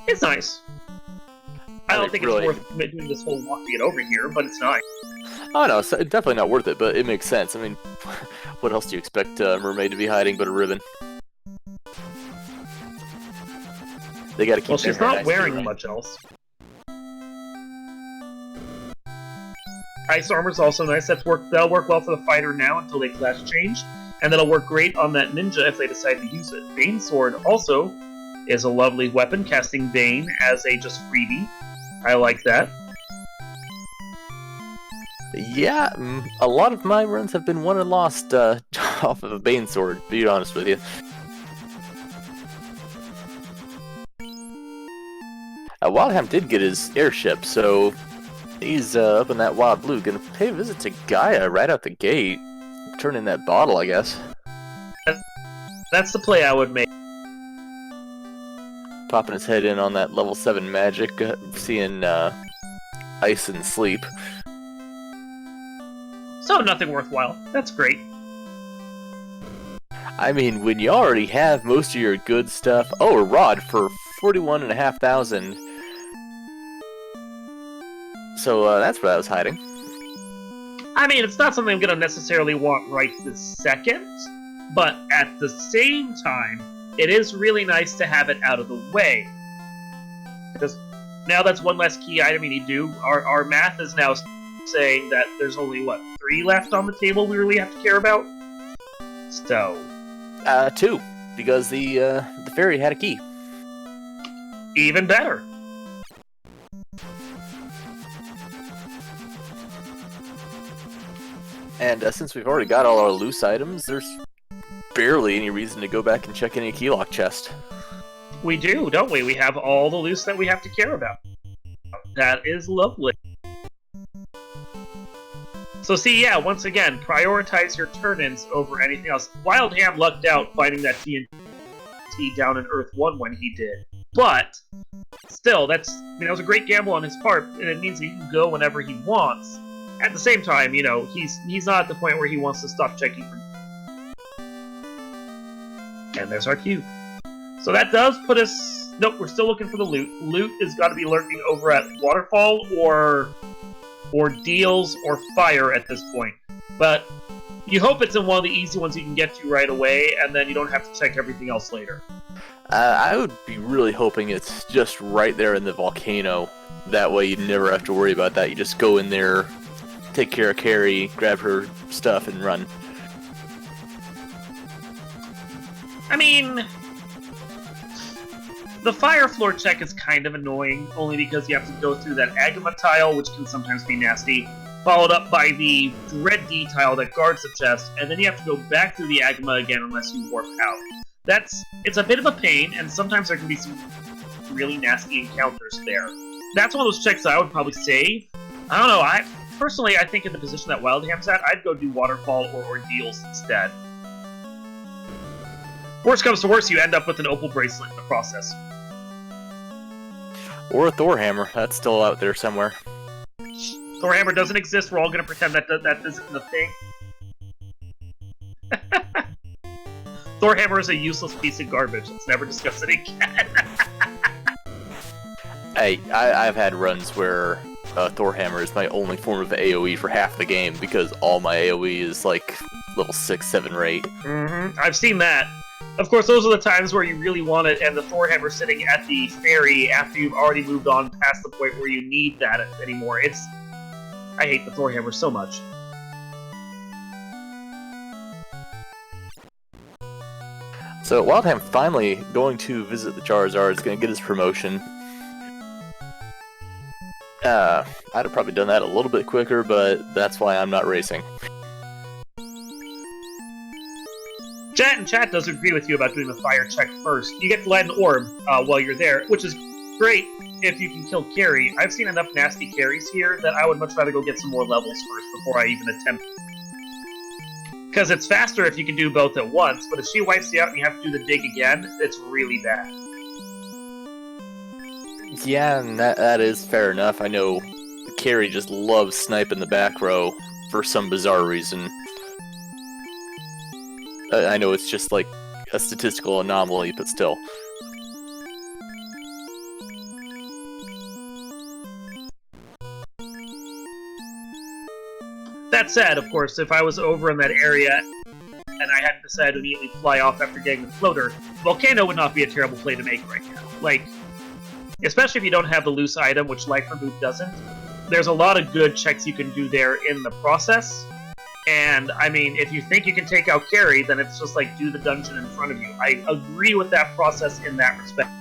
It's nice. I don't think really... it's worth doing this whole walk to get over here, but it's nice. Oh no, it's definitely not worth it, but it makes sense. I mean, what else do you expect a mermaid to be hiding but a ribbon? They gotta keep. Well, she's not wearing much else. Ice armor's also nice. That'll work well for the fighter now until they class change, and that'll work great on that ninja if they decide to use it. Bane sword also is a lovely weapon, casting Bane as a just freebie. I like that. Yeah, a lot of my runs have been won and lost off of a Bane sword, to be honest with you. Wildham did get his airship, so he's up in that wild blue. Gonna pay a visit to Gaia right out the gate. Turn in that bottle, I guess. That's the play I would make. Popping his head in on that level 7 magic, seeing ice and sleep. So nothing worthwhile. That's great. I mean, when you already have most of your good stuff... Oh, a rod for 41,500. So that's what I was hiding. I mean, it's not something I'm going to necessarily want right this second, but at the same time, it is really nice to have it out of the way. Because now that's one less key item you need to do. Our math is now saying that there's only, 3 left on the table we really have to care about? So... 2, because the fairy had a key. Even better. And since we've already got all our loose items, there's barely any reason to go back and check any key lock chest. We do, don't we? We have all the loose that we have to care about. That is lovely. So see, yeah, once again, prioritize your turn-ins over anything else. Wildham lucked out finding that TNT down in Earth 1 when he did. But, still, that was a great gamble on his part, and it means he can go whenever he wants. At the same time, he's not at the point where he wants to stop checking for... And there's our cube. So that does put us... Nope, we're still looking for the loot. Loot has got to be lurking over at Waterfall or Deals or Fire at this point. But you hope it's in one of the easy ones you can get to right away, and then you don't have to check everything else later. I would be really hoping it's just right there in the volcano. That way you never have to worry about that. You just go in there, take care of Carrie, grab her stuff, and run. I mean... The fire floor check is kind of annoying, only because you have to go through that agma tile, which can sometimes be nasty, followed up by the red D tile that guards the chest, and then you have to go back through the agma again unless you warp out. It's a bit of a pain, and sometimes there can be some really nasty encounters there. That's one of those checks that I would probably save. I don't know, personally, I think in the position that Wildham's at, I'd go do Waterfall or Ordeals instead. Worst comes to worst, you end up with an opal bracelet in the process. Or a Thor hammer. That's still out there somewhere. Thor hammer doesn't exist. We're all going to pretend that isn't a thing. Thor hammer is a useless piece of garbage. Let's never discuss it again. Hey, I've had runs where Thor hammer is my only form of AoE for half the game because all my AoE is like level 6, 7, or 8. Mm-hmm. I've seen that. Of course, those are the times where you really want it, and the Thor hammer sitting at the ferry after you've already moved on past the point where you need that anymore. I hate the Thor hammer so much. So Wildham finally going to visit the Charizard. Is going to get his promotion. I'd have probably done that a little bit quicker, but that's why I'm not racing. Chat does agree with you about doing the fire check first. You get to light an orb while you're there, which is great if you can kill Carrie. I've seen enough nasty carries here that I would much rather go get some more levels first before I even attempt. Because it's faster if you can do both at once, but if she wipes you out and you have to do the dig again, it's really bad. Yeah, and that is fair enough. I know Carrie just loves sniping the back row for some bizarre reason. I know it's just like a statistical anomaly, but still. That said, of course, if I was over in that area and I hadn't decided to immediately fly off after getting the floater, Volcano would not be a terrible play to make right now. Like, especially if you don't have the loose item, which lifereboot doesn't, there's a lot of good checks you can do there in the process. And, I mean, if you think you can take out Carrie, then it's just like, do the dungeon in front of you. I agree with that process in that respect.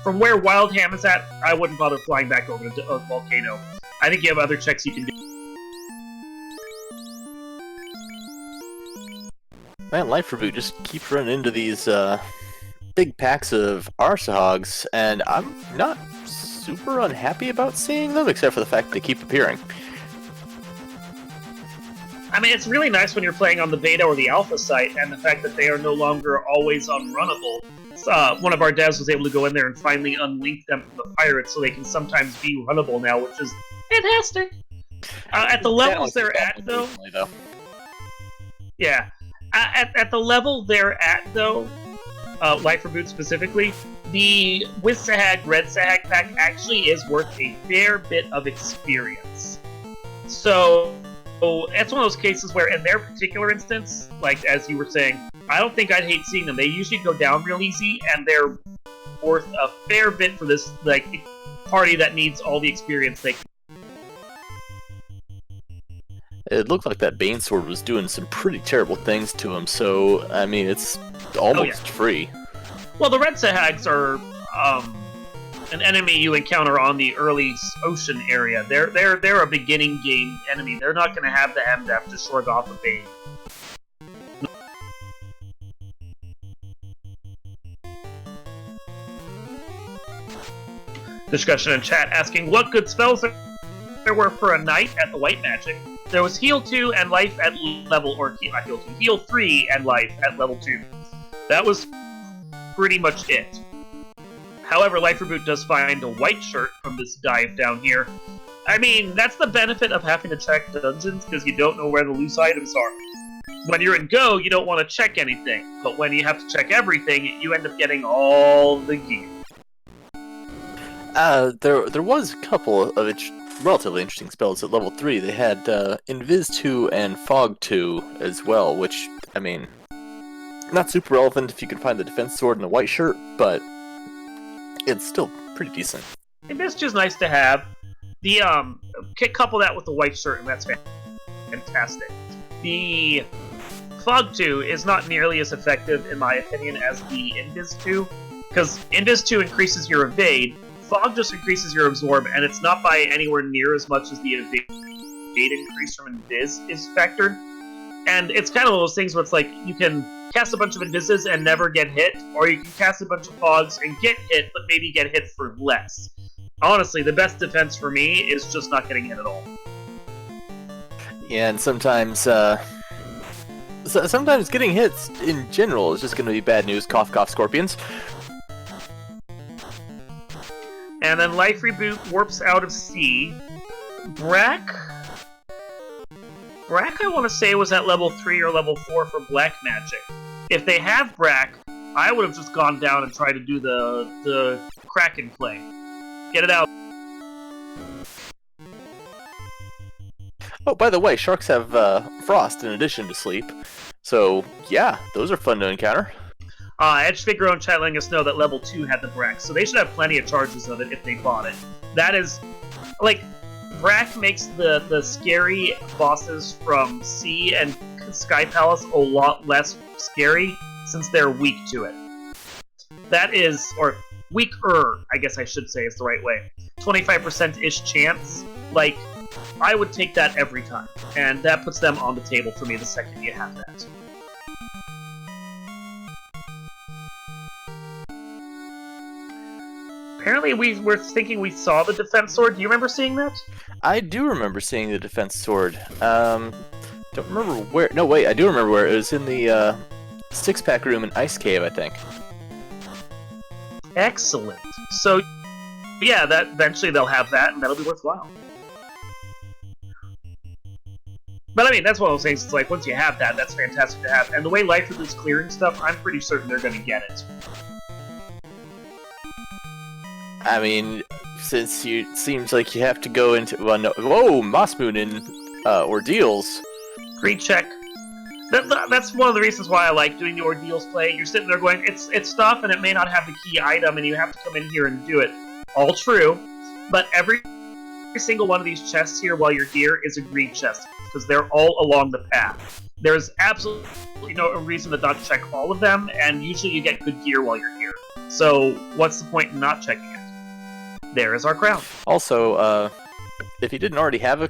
From where Wildham is at, I wouldn't bother flying back over to Volcano. I think you have other checks you can do. Man, lifereboot just keeps running into these big packs of Arsahogs, and I'm not super unhappy about seeing them, except for the fact they keep appearing. I mean, it's really nice when you're playing on the beta or the alpha site, and the fact that they are no longer always unrunnable. One of our devs was able to go in there and finally unlink them from the pirates, so they can sometimes be runnable now, which is fantastic. At the levels they're at, though... Yeah. At the level they're at, though, lifereboot specifically, the with Sahag, Red Sahag pack actually is worth a fair bit of experience. So it's one of those cases where, in their particular instance, like as you were saying, I don't think I'd hate seeing them. They usually go down real easy, and they're worth a fair bit for this like party that needs all the experience they can. It looked like that Bane Sword was doing some pretty terrible things to him, so, I mean, it's almost free. Well, the Red Sahags are an enemy you encounter on the early ocean area. They're a beginning game enemy. They're not going to have the MDF to shrug off a Bane. Discussion in chat asking what good spells there were for a knight at the White Magic. There was Heal 2 and Life at level, or not Heal 2, Heal 3 and Life at level 2. That was pretty much it. However, lifereboot does find a white shirt from this dive down here. I mean, that's the benefit of having to check dungeons, because you don't know where the loose items are. When you're in Go, you don't want to check anything, but when you have to check everything, you end up getting all the gear. There was a couple of relatively interesting spells at level 3. They had Invis 2 and Fog 2 as well, which, I mean, not super relevant if you can find the defense sword and a white shirt, but it's still pretty decent. Invis 2 is nice to have. The couple that with the white shirt, and that's fantastic. The Fog 2 is not nearly as effective, in my opinion, as the Invis 2, because Invis 2 increases your evade, Fog just increases your absorb, and it's not by anywhere near as much as the evade increase from Invis is factored. And it's kind of one of those things where it's like, you can cast a bunch of Invises and never get hit, or you can cast a bunch of Fogs and get hit, but maybe get hit for less. Honestly, the best defense for me is just not getting hit at all. Yeah, and sometimes getting hits in general is just going to be bad news. Cough, cough, scorpions. And then Life Reboot warps out of sea. Brack, I want to say, was at level 3 or level 4 for Black Magic. If they have Brack, I would have just gone down and tried to do the Kraken play. Get it out. Oh, by the way, sharks have frost in addition to sleep. So, yeah, those are fun to encounter. Edge Figure on chat letting us know that level 2 had the Brack, so they should have plenty of charges of it if they bought it. That is, like, Brack makes the scary bosses from Sea and Sky Palace a lot less scary, since they're weak to it. That is, or weaker, I guess I should say is the right way. 25%-ish chance, like, I would take that every time, and that puts them on the table for me the second you have that. Apparently we were thinking we saw the defense sword. Do you remember seeing that? I do remember seeing the defense sword. Don't remember where. No, wait, I do remember where. It was in the six-pack room in Ice Cave, I think. Excellent. So, yeah, that eventually they'll have that, and that'll be worthwhile. But I mean, that's one of those things. It's like once you have that, that's fantastic to have. And the way Life is clearing stuff, I'm pretty certain they're going to get it. I mean, since it seems like you have to go into... Well, no, whoa, Moss Moon in Ordeals. Great check. That's one of the reasons why I like doing the Ordeals play. You're sitting there going, it's stuff, and it may not have the key item, and you have to come in here and do it. All true, but every single one of these chests here while you're here is a greed chest, because they're all along the path. There's absolutely no reason to not check all of them, and usually you get good gear while you're here. So, what's the point in not checking it? There is our crown. Also, if you didn't already have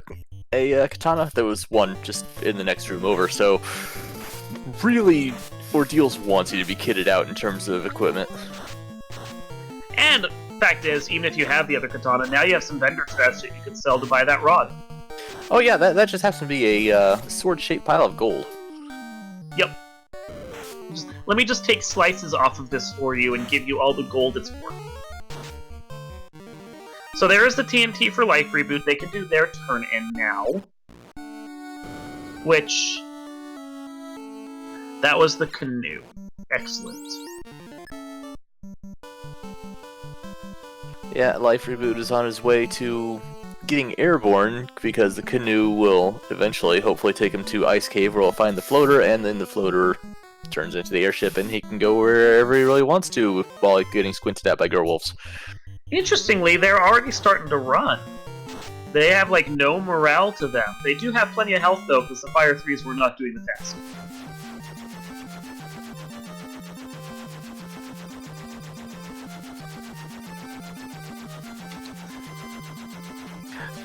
a katana, there was one just in the next room over, so really, Ordeals wants you to be kitted out in terms of equipment. And fact is, even if you have the other katana, now you have some vendor trash that you can sell to buy that rod. Oh yeah, that just happens to be a sword-shaped pile of gold. Yep. Let me just take slices off of this for you and give you all the gold it's worth. So there is the TNT for Life Reboot. They can do their turn in now. Which... That was the canoe. Excellent. Yeah, Life Reboot is on his way to getting airborne because the canoe will eventually, hopefully, take him to Ice Cave where he'll find the floater, and then the floater turns into the airship and he can go wherever he really wants to while getting squinted at by Gerwolves. Interestingly, they're already starting to run. They have, like, no morale to them. They do have plenty of health, though, because the Fire 3s were not doing the task.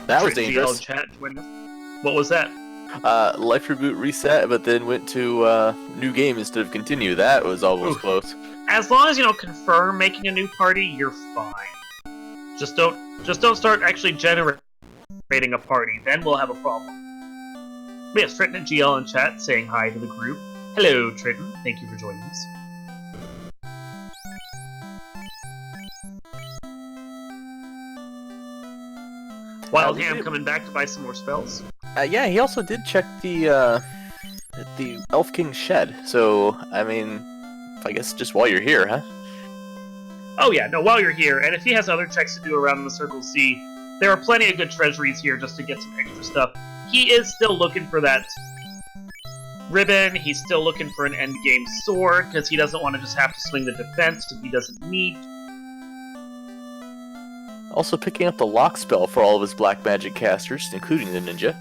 That was dangerous. Chat, what was that? Life Reboot reset, but then went to new game instead of continue. That was almost close. As long as you don't confirm making a new party, you're fine. Just don't start actually generating a party. Then we'll have a problem. We have Triton and GL in chat saying hi to the group. Hello, Triton. Thank you for joining us. Wildham coming back to buy some more spells. Yeah, he also did check the Elf King's shed. So, I mean, I guess just while you're here, huh? Oh yeah, no, while you're here, and if he has other checks to do around the Circle C, there are plenty of good treasuries here just to get some extra stuff. He is still looking for that ribbon, he's still looking for an endgame sword, because he doesn't want to just have to swing the defense if he doesn't need. Also picking up the lock spell for all of his black magic casters, including the ninja.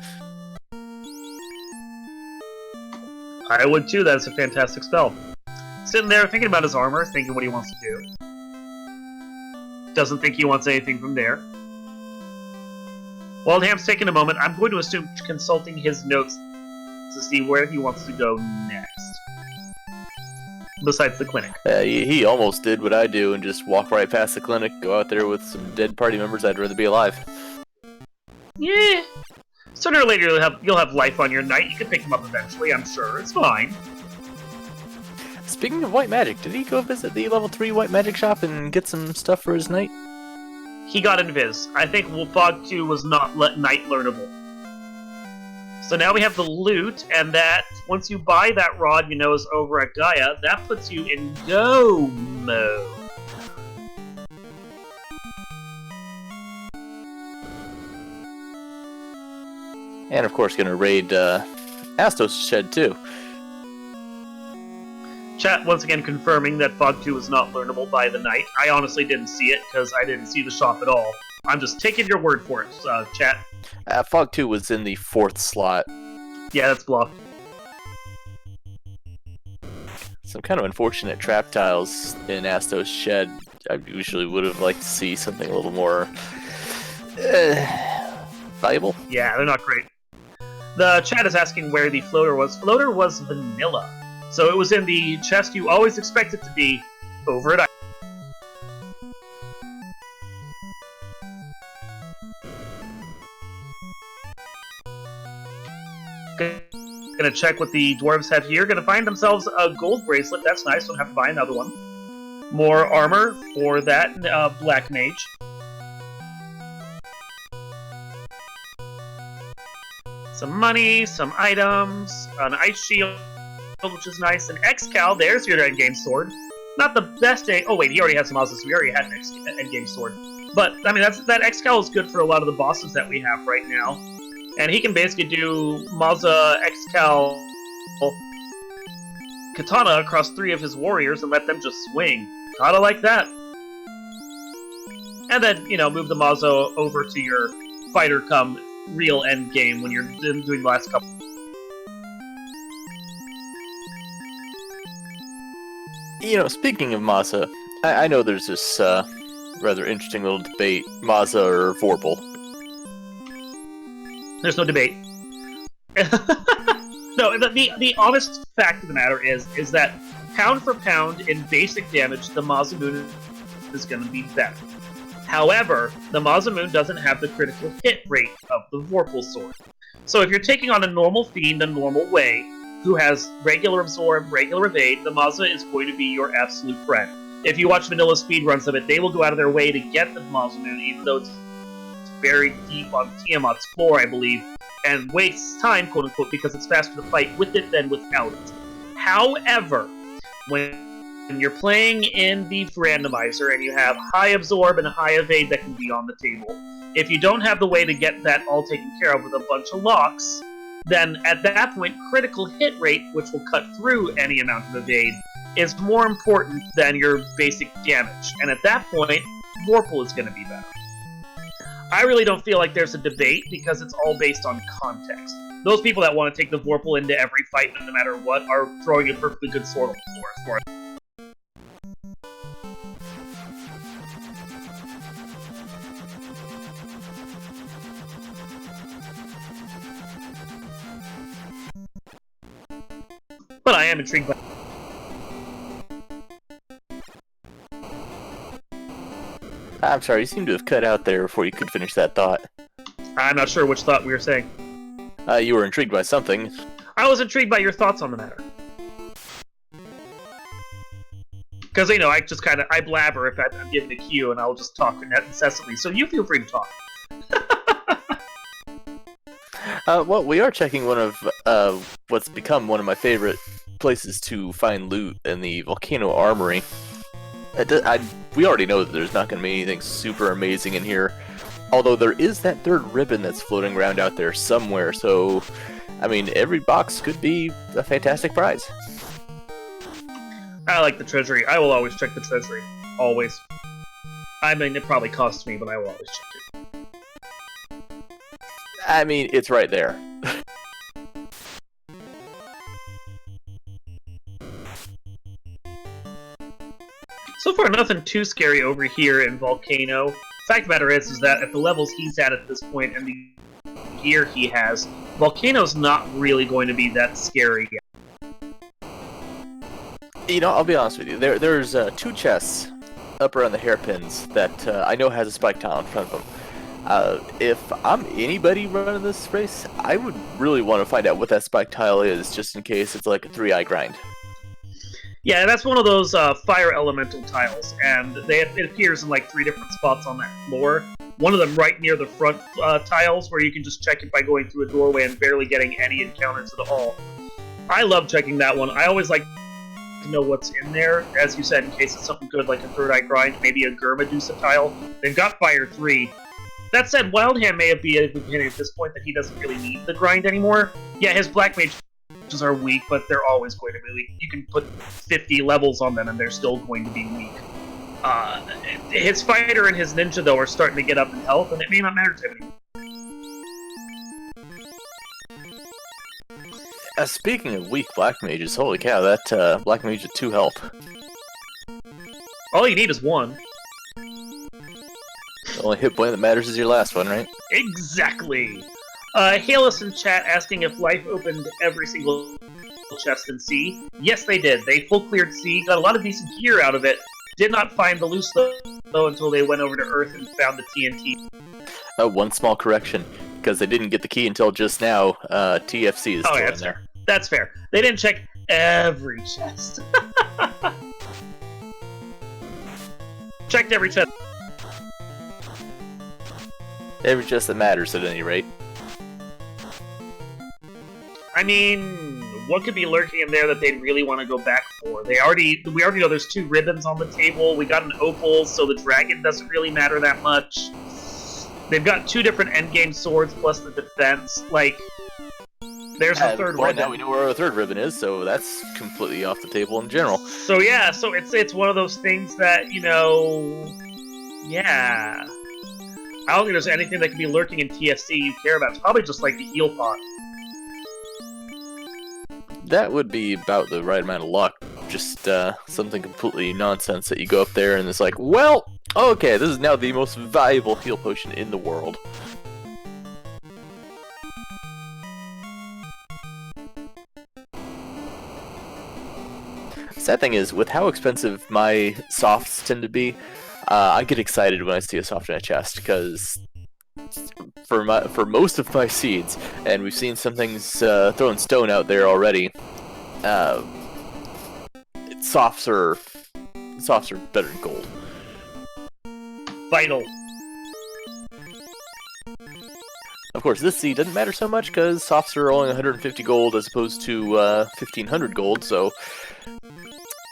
I would too, that's a fantastic spell. Sitting there thinking about his armor, thinking what he wants to do. Doesn't think he wants anything from there. Wildham's taking a moment. I'm going to assume consulting his notes to see where he wants to go next. Besides the clinic. He almost did what I do and just walk right past the clinic, go out there with some dead party members. I'd rather be alive. Yeah. Sooner or later you'll have life on your knight. You can pick him up eventually, I'm sure. It's fine. Speaking of white magic, did he go visit the level 3 white magic shop and get some stuff for his knight? He got Invis. I think Fog 2 was not knight learnable. So now we have the loot, and that, once you buy that rod you know is over at Gaia, that puts you in go mode. And of course gonna raid Astos' shed too. Chat once again confirming that Fog 2 was not learnable by the knight. I honestly didn't see it, because I didn't see the shop at all. I'm just taking your word for it, chat. Fog 2 was in the 4th slot. Yeah, that's bluff. Some kind of unfortunate trap tiles in Astos' shed. I usually would have liked to see something a little more valuable. Yeah, they're not great. The chat is asking where the floater was. Floater was vanilla. So it was in the chest you always expect it to be, over at Gonna check what the dwarves have here. Gonna find themselves a gold bracelet. That's nice. Don't have to buy another one. More armor for that black mage. Some money, some items, an ice shield, which is nice. An X-Cal, there's your endgame sword. Not the best oh wait, he already had some houses, so we already had an endgame sword. But, I mean, that X-Cal is good for a lot of the bosses that we have right now. And he can basically do Mazza, X-Cal, Katana across 3 of his warriors and let them just swing. Gotta like that. And then, you know, move the Mazza over to your fighter come real endgame when you're doing the last couple. You know, speaking of Mazza, I know there's this rather interesting little debate, Mazza or Vorpal. There's no debate. No, the honest fact of the matter is that pound for pound in basic damage, the Masamune is going to be better. However, the Masamune doesn't have the critical hit rate of the Vorpal sword. So if you're taking on a normal fiend a normal way, who has regular absorb, regular evade, the Mazda is going to be your absolute friend. If you watch vanilla speedruns of it, they will go out of their way to get the Masamune, even though it's buried deep on Tiamat's floor, I believe, and wastes time, quote unquote, because it's faster to fight with it than without it. However, when you're playing in the randomizer and you have high absorb and high evade that can be on the table, if you don't have the way to get that all taken care of with a bunch of locks, then at that point, critical hit rate, which will cut through any amount of evade, is more important than your basic damage. And at that point, Vorpal is going to be better. I really don't feel like there's a debate because it's all based on context. Those people that want to take the Vorpal into every fight, no matter what, are throwing a perfectly good sword on the floor for it. But I am intrigued by... I'm sorry, you seem to have cut out there before you could finish that thought. I'm not sure which thought we were saying. You were intrigued by something. I was intrigued by your thoughts on the matter. Because, you know, I blabber if I'm given a cue, and I'll just talk incessantly, so you feel free to talk. Well, we are checking one of what's become one of my favorite places to find loot in the Volcano Armory. We already know that there's not going to be anything super amazing in here, although there is that third ribbon that's floating around out there somewhere, so, I mean, every box could be a fantastic prize. I like the treasury. I will always check the treasury. Always. I mean, it probably costs me, but I will always check it. I mean, it's right there. So far, nothing too scary over here in Volcano. Fact of the matter is that at the levels he's at this point and the gear he has, Volcano's not really going to be that scary yet. You know, I'll be honest with you. There's two chests up around the hairpins that I know has a spike tile in front of them. If I'm anybody running this race, I would really want to find out what that spike tile is, just in case it's like a 3-eye grind. Yeah, that's one of those fire elemental tiles, and it appears in like 3 different spots on that floor. One of them right near the front tiles, where you can just check it by going through a doorway and barely getting any encounters at all. I love checking that one. I always like to know what's in there, as you said, in case it's something good like a 3rd-eye grind, maybe a Gurmadusa tile. They've got Fire 3. That said, Wildham may be at this point that he doesn't really need the grind anymore. Yeah, his Black Mage are weak, but they're always going to be weak. You can put 50 levels on them and they're still going to be weak. His fighter and his ninja, though, are starting to get up in health, and it may not matter to him anymore. Speaking of weak Black Mages, holy cow, that Black Mage with 2 health. All you need is 1. The only hit point that matters is your last one, right? Exactly! Hail us in chat asking if Life opened every single chest in C. Yes, they did. They full cleared C, got a lot of decent gear out of it. Did not find the loose though until they went over to Earth and found the TNT. One small correction, because they didn't get the key until just now. TFC is still in there. Fair. That's fair. They didn't check every chest. Checked every chest. Every chest that matters, at any rate. I mean, what could be lurking in there that they'd really want to go back for? We already know there's 2 ribbons on the table. We got an opal, so the dragon doesn't really matter that much. They've got 2 different endgame swords plus the defense. Like, there's a 3rd ribbon. Now we know where our 3rd ribbon is, so that's completely off the table in general. So yeah, so it's one of those things that, you know, yeah. I don't think there's anything that can be lurking in TFC you care about. It's probably just like the heal pot. That would be about the right amount of luck. Just something completely nonsense that you go up there and it's like, well, okay, this is now the most valuable heal potion in the world. Sad thing is, with how expensive my softs tend to be, I get excited when I see a Softenet chest, because for most of my seeds, and we've seen some things throwing stone out there already, softs are better than gold. Vital. Of course, this seed doesn't matter so much because softs are only 150 gold as opposed to 1500 gold, so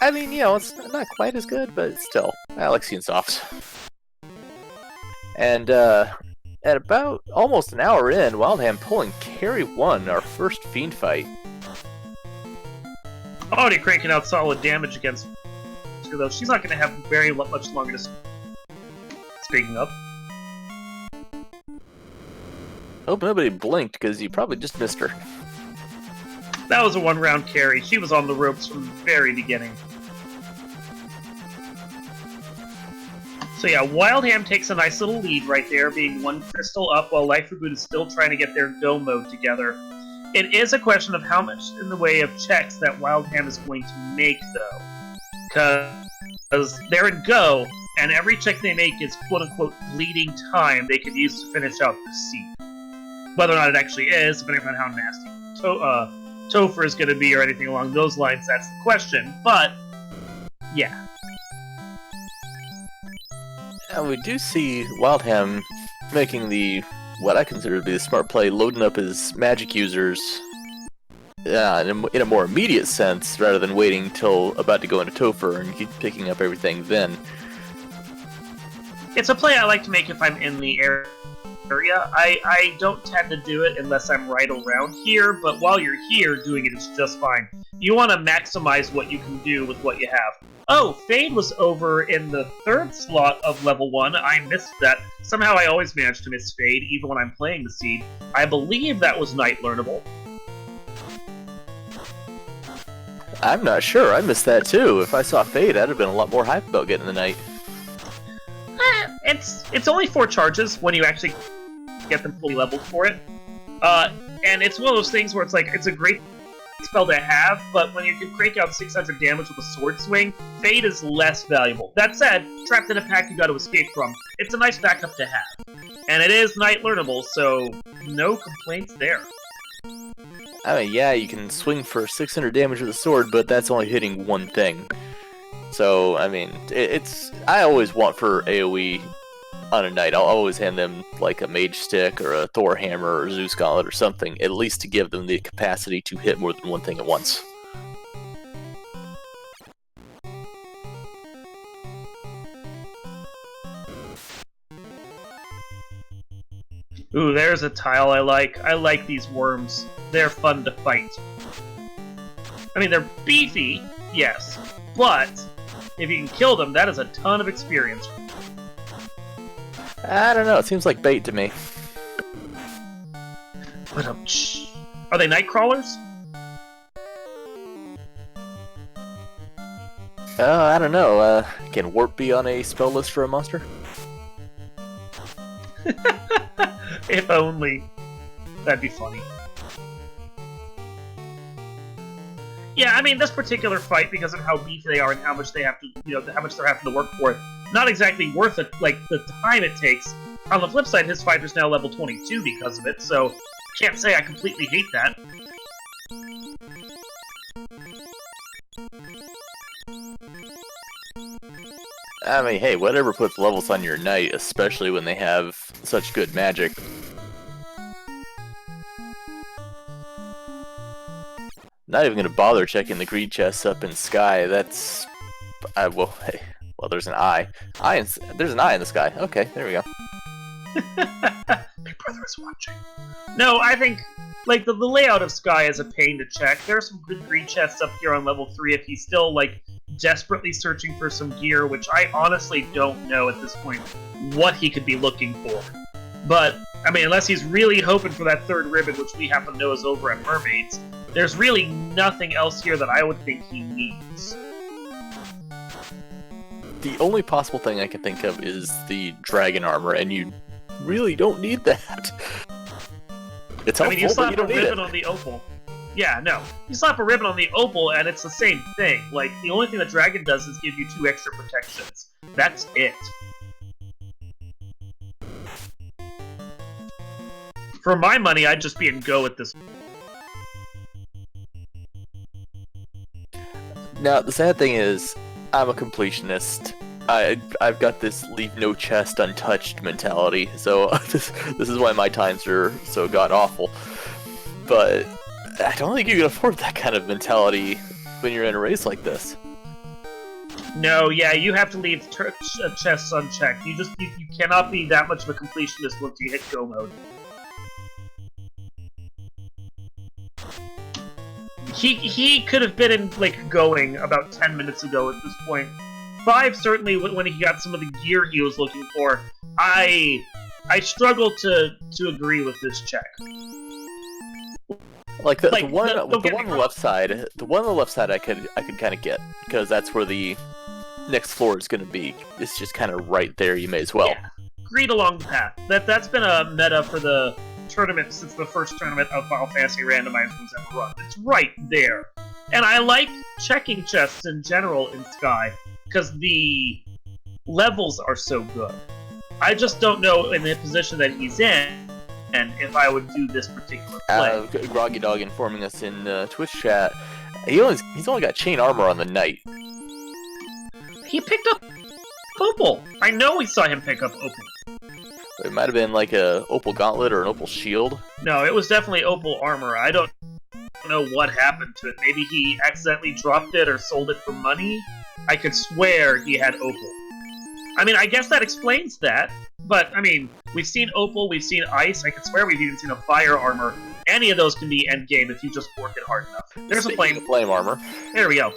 I mean, you know, it's not quite as good, but still, I like seeing softs. And at about almost an hour in, Wildham pulling carry 1, our first fiend fight. Already cranking out solid damage against her, though. She's not going to have very much longer to... Speaking of. Hope nobody blinked, because you probably just missed her. That was a one-round carry. She was on the ropes from the very beginning. So yeah, Wildham takes a nice little lead right there, being one crystal up while lifereboot is still trying to get their go mode together. It is a question of how much in the way of checks that Wildham is going to make, though. Because they're in go, and every check they make is quote-unquote bleeding time they can use to finish out the seed. Whether or not it actually is, depending on how nasty Topher is going to be or anything along those lines, that's the question. But, yeah. And we do see Wildham making what I consider to be the smart play, loading up his magic users in a more immediate sense, rather than waiting till about to go into Topher and keep picking up everything then. It's a play I like to make if I'm in the area. I don't tend to do it unless I'm right around here, but while you're here, doing it is just fine. You want to maximize what you can do with what you have. Oh, Fade was over in the 3rd slot of level 1. I missed that. Somehow I always manage to miss Fade, even when I'm playing the seed. I believe that was night learnable. I'm not sure. I missed that too. If I saw Fade, I'd have been a lot more hyped about getting the night. It's only 4 charges when you actually get them fully leveled for it. And it's one of those things where it's like, it's a great spell to have, but when you can crank out 600 damage with a sword swing, Fade is less valuable. That said, trapped in a pack you got to escape from, it's a nice backup to have. And it is night learnable, so no complaints there. I mean, yeah, you can swing for 600 damage with a sword, but that's only hitting one thing. So, I mean, I always want for AoE on a knight, I'll always hand them like a mage stick or a Thor hammer or Zeus gauntlet or something, at least to give them the capacity to hit more than one thing at once. Ooh, there's a tile I like. I like these worms. They're fun to fight. I mean, they're beefy, yes, but if you can kill them, that is a ton of experience. I don't know, it seems like bait to me. Are they night crawlers? I don't know, can warp be on a spell list for a monster? If only. That'd be funny. Yeah, I mean, this particular fight, because of how beefy they are and how much they have to, how much they're having to work for it, not exactly worth it, like, the time it takes. On the flip side, his fighter's now level 22 because of it, so can't say I completely hate that. I mean, hey, whatever puts levels on your knight, especially when they have such good magic. Not even gonna bother checking the greed chests up in sky. That's, well, hey, well, there's an eye. There's an eye in the sky. Okay, there we go. Big Brother is watching. No, I think, like, the layout of Sky is a pain to check. There are some good greed chests up here on level 3 if he's still, like, desperately searching for some gear, which I honestly don't know at this point what he could be looking for. But, I mean, unless he's really hoping for that 3rd ribbon, which we happen to know is over at Mermaids, there's really nothing else here that I would think he needs. The only possible thing I can think of is the dragon armor, and you really don't need that. It's helpful, I mean, you slap but you a don't need ribbon it. on the opal. Yeah, no. You slap a ribbon on the opal, and it's the same thing. Like, the only thing that dragon does is give you 2 extra protections. That's it. For my money, I'd just be in go at this. Now, the sad thing is, I'm a completionist. I've got this leave no chest untouched mentality, so this is why my times are so god-awful. But I don't think you can afford that kind of mentality when you're in a race like this. No, yeah, you have to leave chests unchecked. You cannot be that much of a completionist once you hit go mode. He could have been in going about 10 minutes ago at this point. 5 certainly when he got some of the gear he was looking for. I struggle to agree with this check. Like the one on the left side, I could kind of get, because that's where the next floor is going to be. It's just kind of right there. You may as well. Yeah. Greed along the path. That's been a meta for the tournament since the first tournament of Final Fantasy Randomizer was ever run. It's right there. And I like checking chests in general in Sky, because the levels are so good. I just don't know in the position that he's in, and if I would do this particular play. Groggy Dog informing us in Twitch chat, he's only got chain armor on the knight. He picked up Opal. I know we saw him pick up Opal. It might have been like a Opal Gauntlet or an Opal Shield. No, it was definitely Opal armor. I don't know what happened to it. Maybe he accidentally dropped it or sold it for money. I could swear he had Opal. I mean, I guess that explains that. But, I mean, we've seen Opal, we've seen Ice. I could swear we've even seen a Fire armor. Any of those can be endgame if you just work it hard enough. There's a flame. Flame armor. There we go.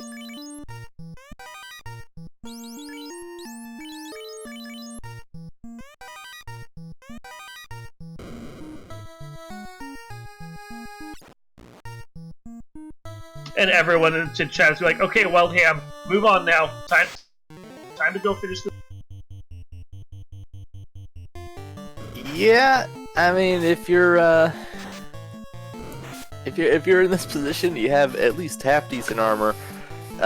And everyone in the chat is like, okay, wildham, move on now. Time to go finish the... Yeah, I mean, if you're in this position, you have at least half decent armor.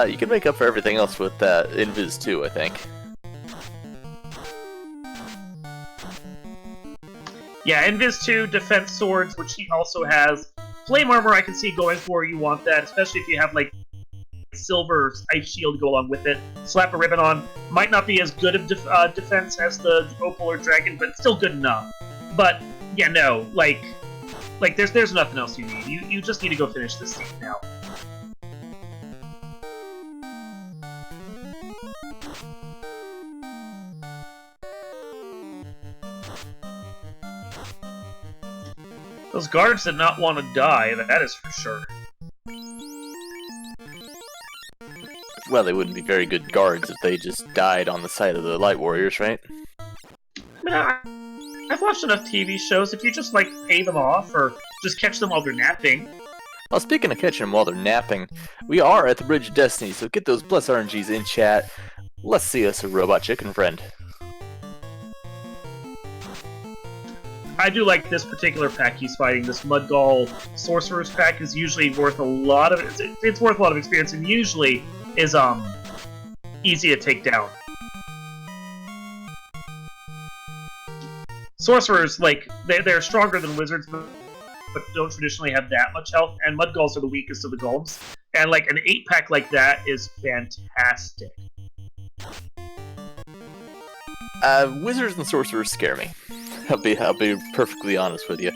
You can make up for everything else with Invis 2, I think. Yeah, Invis 2, defense swords, which he also has. Flame armor I can see going for, you want that, especially if you have, like, silver ice shield to go along with it. Slap a ribbon on. Might not be as good of defense as the Opal or Dragon, but still good enough. But, yeah, no, like there's nothing else you need. You just need to go finish this scene now. Those guards did not want to die, that is for sure. Well, they wouldn't be very good guards if they just died on the side of the Light Warriors, right? I mean, I've watched enough TV shows. If you just, like, pay them off or just catch them while they're napping. Well, speaking of catching them while they're napping, we are at the Bridge of Destiny, so get those plus RNGs in chat. Let's see us a robot chicken friend. I do like this particular pack he's fighting. This Mudgall Sorcerer's pack is usually worth a lot of... It's worth a lot of experience, and usually is, easy to take down. Sorcerers, like, they're stronger than wizards, but don't traditionally have that much health, and Mudgalls are the weakest of the golems. And, like, an 8-pack like that is fantastic. Wizards and sorcerers scare me. I'll be perfectly honest with you.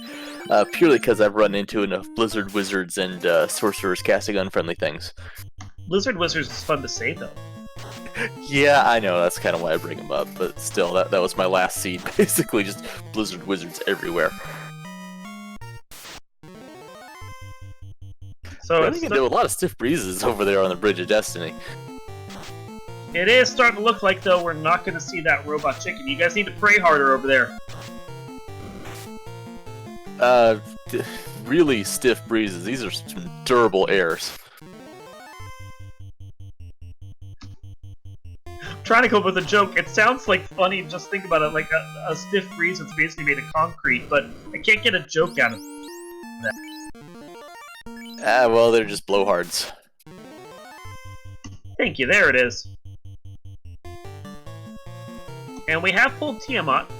Purely because I've run into enough Blizzard wizards and sorcerers casting unfriendly things. Blizzard wizards is fun to say, though. Yeah, I know, that's kind of why I bring them up, but still, that was my last seed. Basically, just Blizzard wizards everywhere. So I think there were a lot of stiff breezes over there on the Bridge of Destiny. It is starting to look like, though, we're not going to see that robot chicken. You guys need to pray harder over there. Really stiff breezes. These are some durable airs. I'm trying to come up with a joke. It sounds like funny, just think about it, like a stiff breeze that's basically made of concrete, but I can't get a joke out of that. Well, they're just blowhards. Thank you, there it is. And we have pulled Tiamat.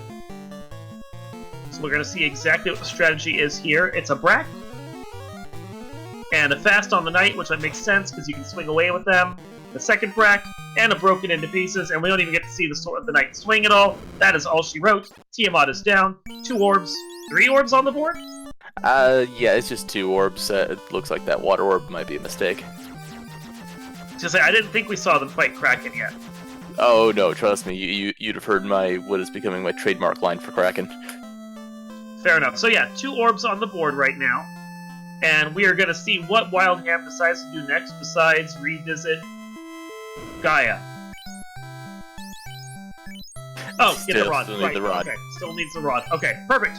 So we're going to see exactly what the strategy is here. It's a Brack. And a Fast on the Knight, which makes sense because you can swing away with them. The second Brack, and a Broken into Pieces, and we don't even get to see the Knight swing at all. That is all she wrote. Tiamat is down. 2 orbs. 3 orbs on the board? Yeah, it's just 2 orbs. It looks like that water orb might be a mistake. Just say, I didn't think we saw them fight Kraken yet. Oh no, trust me, you'd have heard what is becoming my trademark line for Kraken. Fair enough. So yeah, 2 orbs on the board right now. And we are going to see what Wildham decides to do next besides revisit Gaia. Oh, Still get the rod. need Right, the rod. Okay, still needs the rod. Okay, perfect.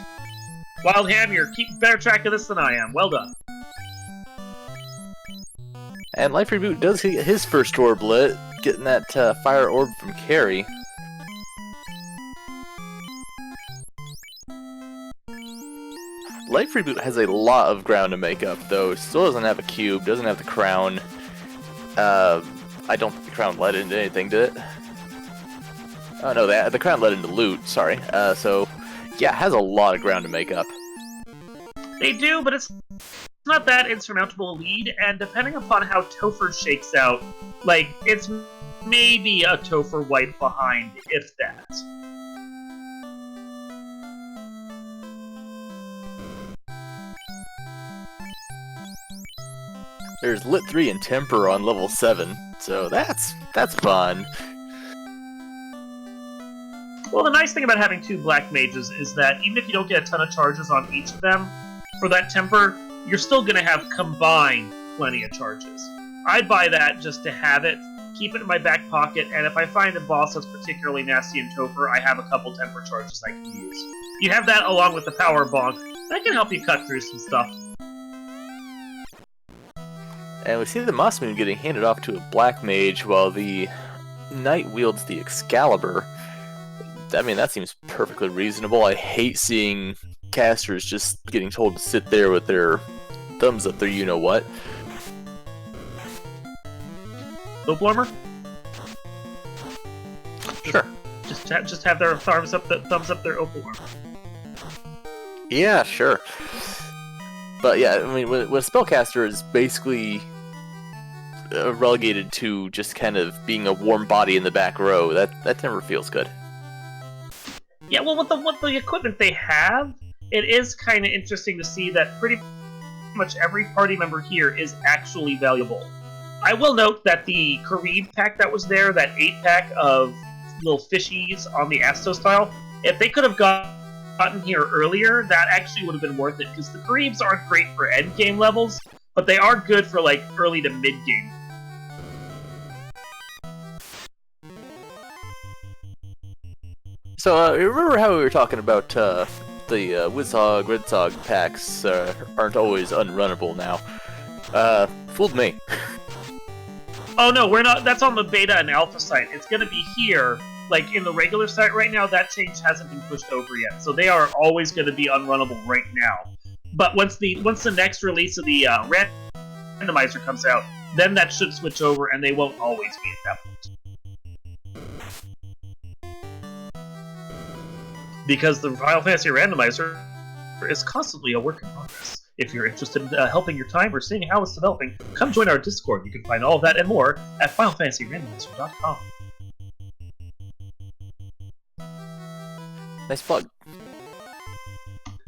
Wildham, you're keeping better track of this than I am. Well done. And Life Reboot does get his first orb lit, getting that fire orb from Carrie. Life Reboot has a lot of ground to make up, though. Still doesn't have a cube, doesn't have the crown. I don't think the crown led into anything, did it? Oh no, the crown led into loot, sorry. So, yeah, it has a lot of ground to make up. They do, but it's not that insurmountable a lead, and depending upon how Topher shakes out, like, it's maybe a Topher wipe behind, if that. There's Lit 3 and Temper on level 7, so that's fun. Well, the nice thing about having 2 Black Mages is that even if you don't get a ton of charges on each of them, for that Temper, you're still going to have combined plenty of charges. I'd buy that just to have it, keep it in my back pocket, and if I find a boss that's particularly nasty in Topher, I have a couple Temper charges I can use. You have that along with the Power Bonk, that can help you cut through some stuff. And we see the Moss Moon getting handed off to a Black Mage while the Knight wields the Excalibur. I mean, that seems perfectly reasonable. I hate seeing casters just getting told to sit there with their thumbs up their you-know-what. Opalwarmer? Sure. Just have their thumbs up their Opalwarmer. Yeah, sure. But yeah, I mean, when a spellcaster is basically relegated to just kind of being a warm body in the back row, that never feels good. Yeah, well, with the equipment they have, it is kind of interesting to see that pretty much every party member here is actually valuable. I will note that the Karib pack that was there, that 8-pack of little fishies on the Astos tile, if they could have gotten here earlier, that actually would have been worth it, because the Karibs aren't great for endgame levels, but they are good for, like, early to mid-game. So, remember how we were talking about the Wizhog, Redzog packs aren't always unrunnable now? Fooled me. Oh no, we're not. That's on the beta and alpha site. It's going to be here, like in the regular site right now. That change hasn't been pushed over yet, so they are always going to be unrunnable right now. But once the next release of the randomizer comes out, then that should switch over, and they won't always be at that point. Because the Final Fantasy Randomizer is constantly a work in progress. If you're interested in helping your time or seeing how it's developing, come join our Discord. You can find all of that and more at FinalFantasyRandomizer.com. Nice plug.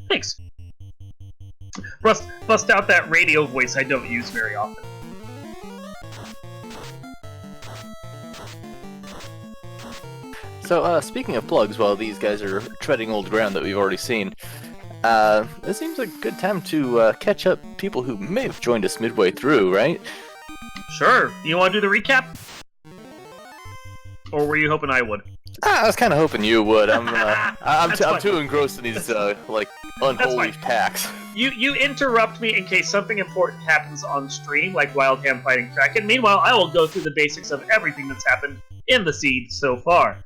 Thanks. Bust out that radio voice I don't use very often. So, speaking of plugs, while these guys are treading old ground that we've already seen, this seems like a good time to catch up people who may have joined us midway through, right? Sure. You want to do the recap? Or were you hoping I would? I was kind of hoping you would. I'm too engrossed in these like unholy packs. You interrupt me in case something important happens on stream, like Wildham fighting Kraken. Meanwhile, I will go through the basics of everything that's happened in the seed so far.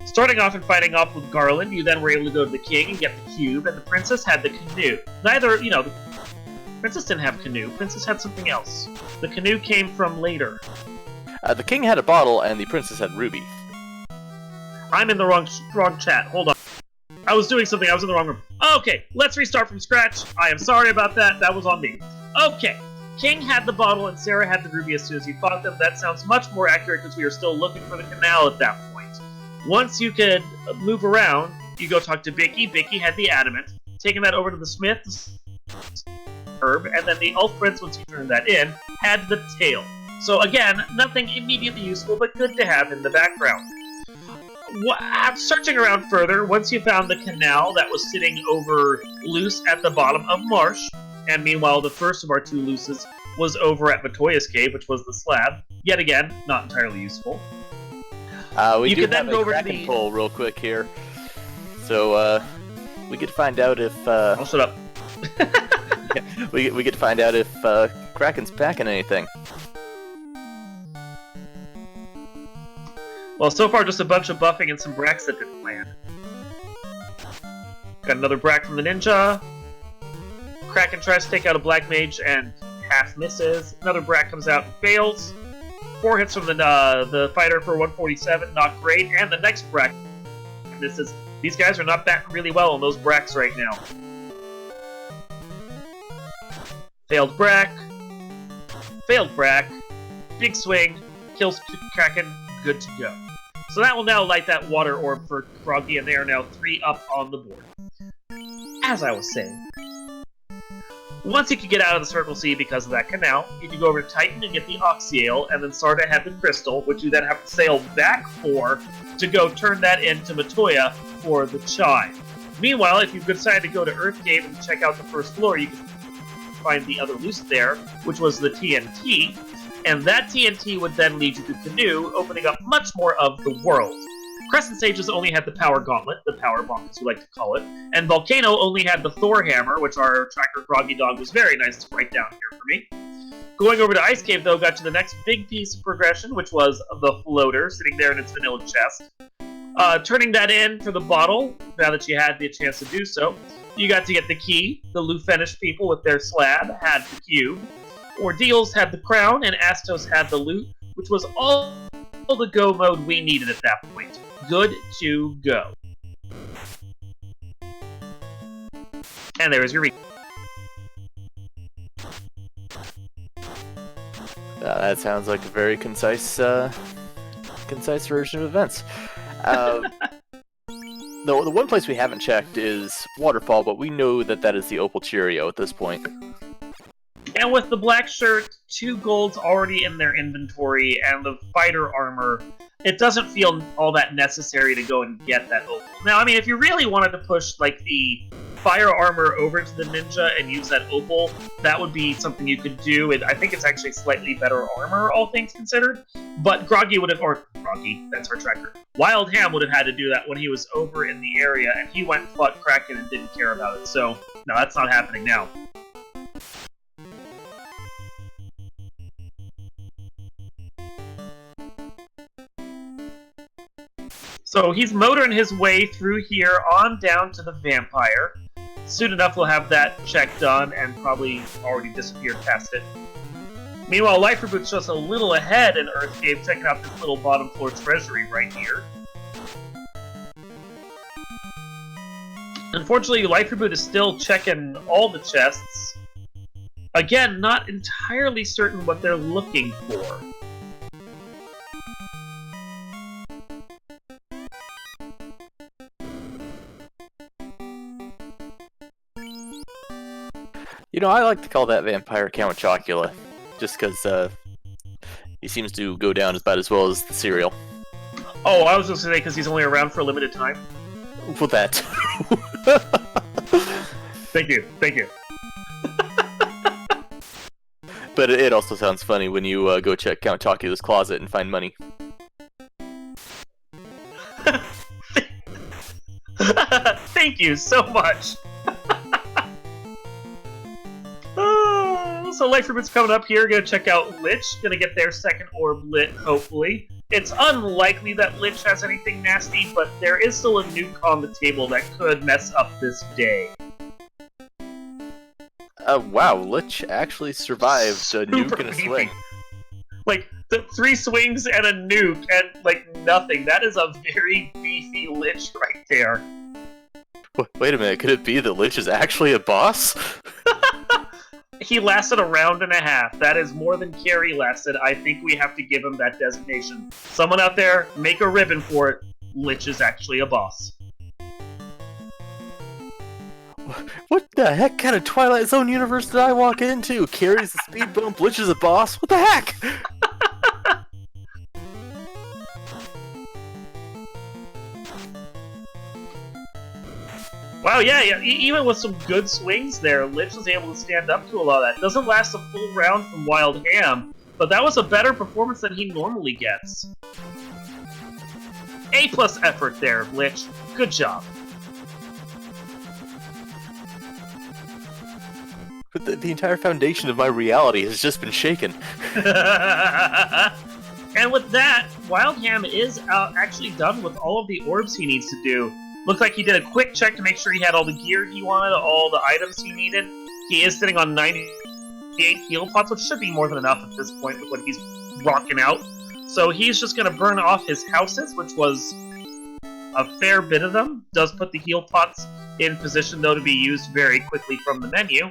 Starting off and fighting off with Garland, you then were able to go to the king and get the cube, and the princess had the canoe. The princess didn't have canoe. Princess had something else. The canoe came from later. The king had a bottle, and the princess had ruby. I'm in the wrong chat. Hold on. I was doing something. I was in the wrong room. Okay, let's restart from scratch. I am sorry about that. That was on me. Okay. King had the bottle and Sarah had the ruby as soon as he fought them. That sounds much more accurate because we were still looking for the canal at that point. Once you could move around, you go talk to Bicky. Bicky had the adamant. Taking that over to the smith's herb, and then the elf prince, once you turned that in, had the tail. So again, nothing immediately useful, but good to have in the background. Searching around further, once you found the canal that was sitting over loose at the bottom of marsh, and meanwhile the first of our two looses was over at Matoya's cave, which was the slab. Yet again, not entirely useful. We do have a Kraken poll real quick here. So, we get to find out if... I'll shut up. we get to find out if Kraken's packing anything. Well, so far just a bunch of buffing and some bracks that didn't land. Got another brack from the ninja. Kraken tries to take out a black mage and half misses. Another brack comes out and fails. 4 hits from the fighter for 147, not great. And the next brack misses. These guys are not batting really well on those bracks right now. Failed brack. Failed brack. Big swing. Kills Kraken. Good to go. So that will now light that water orb for Froggy, and they are now 3 up on the board. As I was saying, once you could get out of the Circle C because of that canal, you can go over to Titan and get the Oxyale, and then Sarda had the Crystal, which you then have to sail back for to go turn that into Matoya for the Chime. Meanwhile, if you decide to go to Earth Cave and check out the first floor, you can find the other loose there, which was the TNT, and that TNT would then lead you to Canoe, opening up much more of the world. Crescent Sages only had the Power Gauntlet, the Power Bomb as you like to call it, and Volcano only had the Thor Hammer, which our tracker Groggy Dog was very nice to write down here for me. Going over to Ice Cave, though, got you the next big piece of progression, which was the floater, sitting there in its vanilla chest. Turning that in for the bottle, now that you had the chance to do so, you got to get the key. The Lufenish people with their slab had the cube. Ordeals had the crown, and Astos had the loot, which was all the go mode we needed at that point. Good to go. And there is your That sounds like a very concise version of events. The one place we haven't checked is Waterfall, but we know that is the Opal Cheerio at this point. And with the black shirt, 2 golds already in their inventory, and the fighter armor, it doesn't feel all that necessary to go and get that opal. Now, I mean, if you really wanted to push, like, the fire armor over to the ninja and use that opal, that would be something you could do. I think it's actually slightly better armor, all things considered. But Groggy would have, or Groggy, that's our tracker. Wildham would have had to do that when he was over in the area, and he went and fought Kraken and didn't care about it. So, no, that's not happening now. So he's motoring his way through here on down to the vampire. Soon enough we'll have that check done and probably already disappeared past it. Meanwhile, Lifereboot's just a little ahead in Earth Cave, checking out this little bottom floor treasury right here. Unfortunately, Lifereboot is still checking all the chests. Again, not entirely certain what they're looking for. You know, I like to call that vampire Count Chocula, just because he seems to go down about as well as the cereal. Oh, I was going to say because he's only around for a limited time. For that. Thank you, thank you. But it also sounds funny when you go check Count Chocula's closet and find money. Thank you so much. So Lifereboot's coming up here, gonna check out Lich, gonna get their second orb lit, hopefully. It's unlikely that Lich has anything nasty, but there is still a nuke on the table that could mess up this day. Wow, Lich actually survived a nuke and a swing. Like, the 3 swings and a nuke and, like, nothing. That is a very beefy Lich right there. Wait a minute, could it be that Lich is actually a boss? He lasted a round and a half. That is more than Carrie lasted. I think we have to give him that designation. Someone out there, make a ribbon for it. Lich is actually a boss. What the heck kind of Twilight Zone universe did I walk into? Carrie's a speed bump, Lich is a boss? What the heck? Wow, yeah, even with some good swings there, Lich was able to stand up to a lot of that. Doesn't last a full round from Wild Ham, but that was a better performance than he normally gets. A+ effort there, Lich. Good job. But the entire foundation of my reality has just been shaken. And with that, Wild Ham is actually done with all of the orbs he needs to do. Looks like he did a quick check to make sure he had all the gear he wanted, all the items he needed. He is sitting on 98 heal pots, which should be more than enough at this point with what he's rocking out. So he's just going to burn off his houses, which was a fair bit of them. Does put the heal pots in position, though, to be used very quickly from the menu.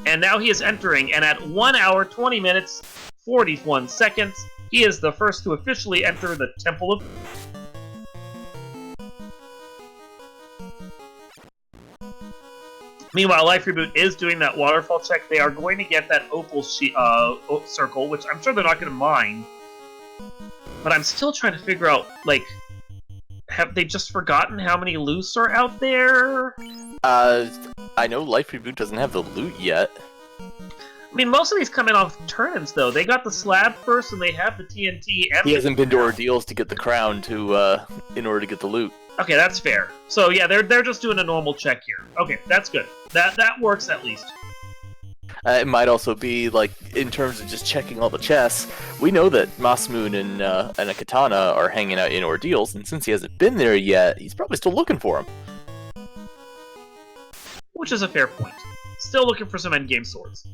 And now he is entering, and at 1 hour, 20 minutes, 41 seconds, he is the first to officially enter the Temple of... Meanwhile, lifereboot is doing that waterfall check. They are going to get that opal circle, which I'm sure they're not going to mind. But I'm still trying to figure out, like, have they just forgotten how many loose are out there? I know lifereboot doesn't have the loot yet. I mean, most of these come in off turn-ins, though. They got the slab first, and they have the TNT. And he hasn't been to Ordeals to get the crown in order to get the loot. Okay, that's fair. So yeah, they're just doing a normal check here. Okay, that's good. That works at least. It might also be, like, in terms of just checking all the chests, we know that Masmoon and a Katana are hanging out in Ordeals, and since he hasn't been there yet, he's probably still looking for him. Which is a fair point. Still looking for some endgame swords.